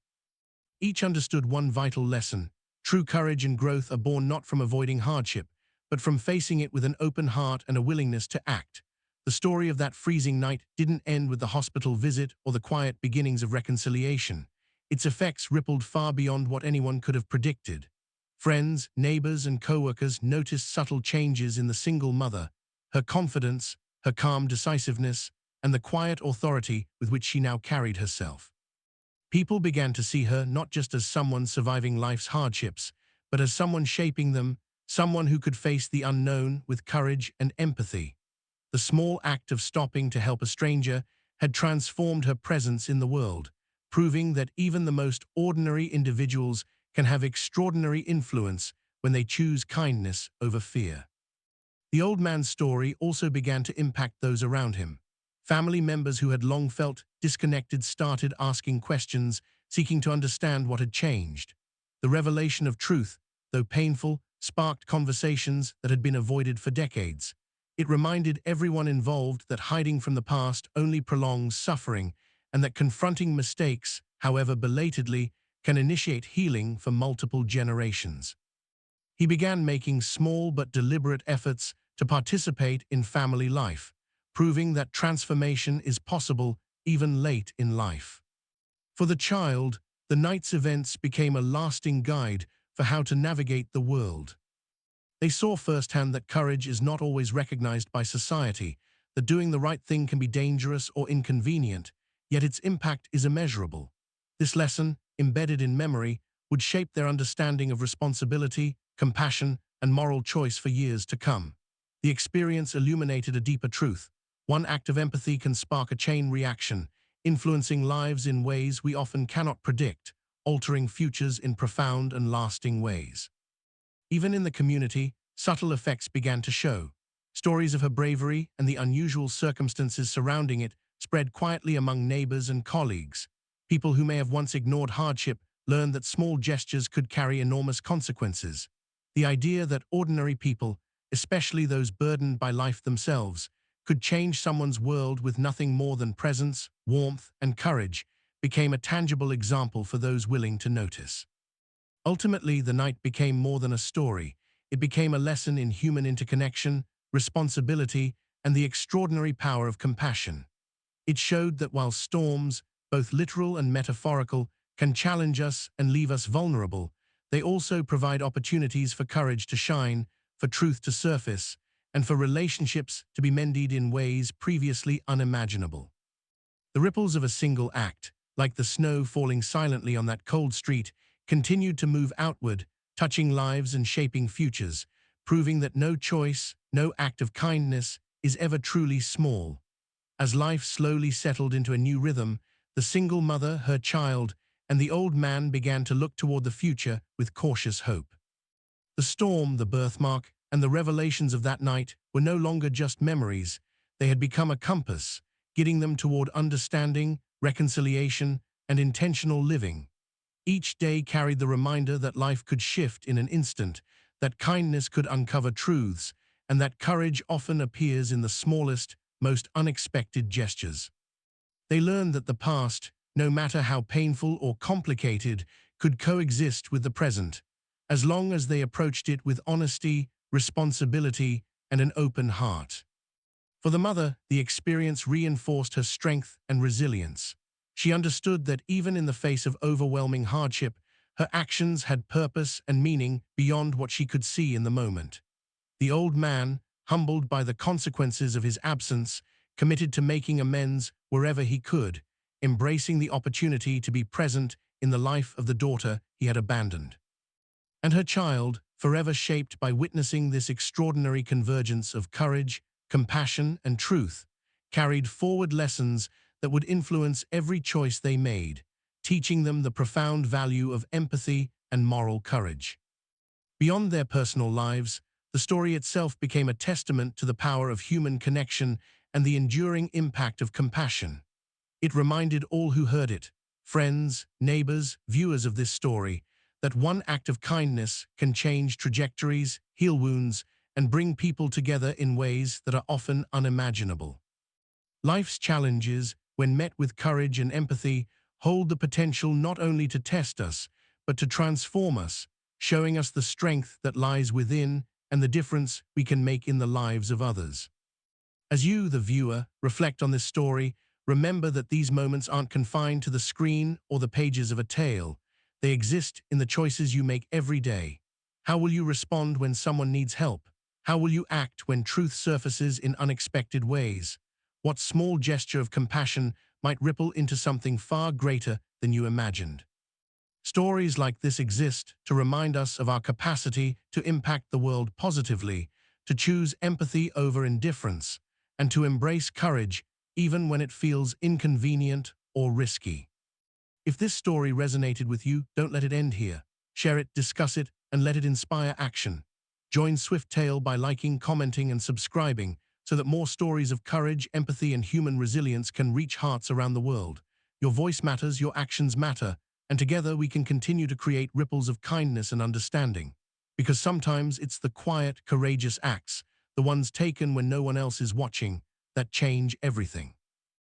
each understood one vital lesson: true courage and growth are born not from avoiding hardship, but from facing it with an open heart and a willingness to act. The story of that freezing night didn't end with the hospital visit or the quiet beginnings of reconciliation. Its effects rippled far beyond what anyone could have predicted. Friends, neighbors, and co-workers noticed subtle changes in the single mother: her confidence, her calm decisiveness, and the quiet authority with which she now carried herself. People began to see her not just as someone surviving life's hardships, but as someone shaping them, someone who could face the unknown with courage and empathy. The small act of stopping to help a stranger had transformed her presence in the world, proving that even the most ordinary individuals can have extraordinary influence when they choose kindness over fear. The old man's story also began to impact those around him. Family members who had long felt disconnected started asking questions, seeking to understand what had changed. The revelation of truth, though painful, sparked conversations that had been avoided for decades. It reminded everyone involved that hiding from the past only prolongs suffering, and that confronting mistakes, however belatedly, can initiate healing for multiple generations. He began making small but deliberate efforts to participate in family life, proving that transformation is possible even late in life. For the child, the night's events became a lasting guide for how to navigate the world. They saw firsthand that courage is not always recognized by society, that doing the right thing can be dangerous or inconvenient, yet its impact is immeasurable. This lesson, embedded in memory, would shape their understanding of responsibility, compassion, and moral choice for years to come. The experience illuminated a deeper truth: one act of empathy can spark a chain reaction, influencing lives in ways we often cannot predict, altering futures in profound and lasting ways. Even in the community, subtle effects began to show. Stories of her bravery and the unusual circumstances surrounding it spread quietly among neighbors and colleagues. People who may have once ignored hardship learned that small gestures could carry enormous consequences. The idea that ordinary people, especially those burdened by life themselves, could change someone's world with nothing more than presence, warmth, and courage became a tangible example for those willing to notice. Ultimately, the night became more than a story. It became a lesson in human interconnection, responsibility, and the extraordinary power of compassion. It showed that while storms, both literal and metaphorical, can challenge us and leave us vulnerable, they also provide opportunities for courage to shine, for truth to surface, and for relationships to be mended in ways previously unimaginable. The ripples of a single act, like the snow falling silently on that cold street, continued to move outward, touching lives and shaping futures, proving that no choice, no act of kindness is ever truly small. As life slowly settled into a new rhythm, the single mother, her child, and the old man began to look toward the future with cautious hope. The storm, the birthmark, and the revelations of that night were no longer just memories. They had become a compass, guiding them toward understanding, reconciliation, and intentional living. Each day carried the reminder that life could shift in an instant, that kindness could uncover truths, and that courage often appears in the smallest, most unexpected gestures. They learned that the past, no matter how painful or complicated, could coexist with the present, as long as they approached it with honesty, responsibility, and an open heart. For the mother, the experience reinforced her strength and resilience. She understood that even in the face of overwhelming hardship, her actions had purpose and meaning beyond what she could see in the moment. The old man, humbled by the consequences of his absence, committed to making amends wherever he could, embracing the opportunity to be present in the life of the daughter he had abandoned. And her child, forever shaped by witnessing this extraordinary convergence of courage, compassion, and truth, carried forward lessons that would influence every choice they made, teaching them the profound value of empathy and moral courage. Beyond their personal lives, the story itself became a testament to the power of human connection and the enduring impact of compassion. It reminded all who heard it, friends, neighbors, viewers of this story, that one act of kindness can change trajectories, heal wounds, and bring people together in ways that are often unimaginable. Life's challenges, when met with courage and empathy, hold the potential not only to test us, but to transform us, showing us the strength that lies within and the difference we can make in the lives of others. As you, the viewer, reflect on this story, remember that these moments aren't confined to the screen or the pages of a tale. They exist in the choices you make every day. How will you respond when someone needs help? How will you act when truth surfaces in unexpected ways? What small gesture of compassion might ripple into something far greater than you imagined? Stories like this exist to remind us of our capacity to impact the world positively, to choose empathy over indifference, and to embrace courage even when it feels inconvenient or risky. If this story resonated with you, don't let it end here. Share it, discuss it, and let it inspire action. Join Swift Tale by liking, commenting, and subscribing so that more stories of courage, empathy, and human resilience can reach hearts around the world. Your voice matters, your actions matter, and together we can continue to create ripples of kindness and understanding. Because sometimes it's the quiet, courageous acts, the ones taken when no one else is watching, that change everything.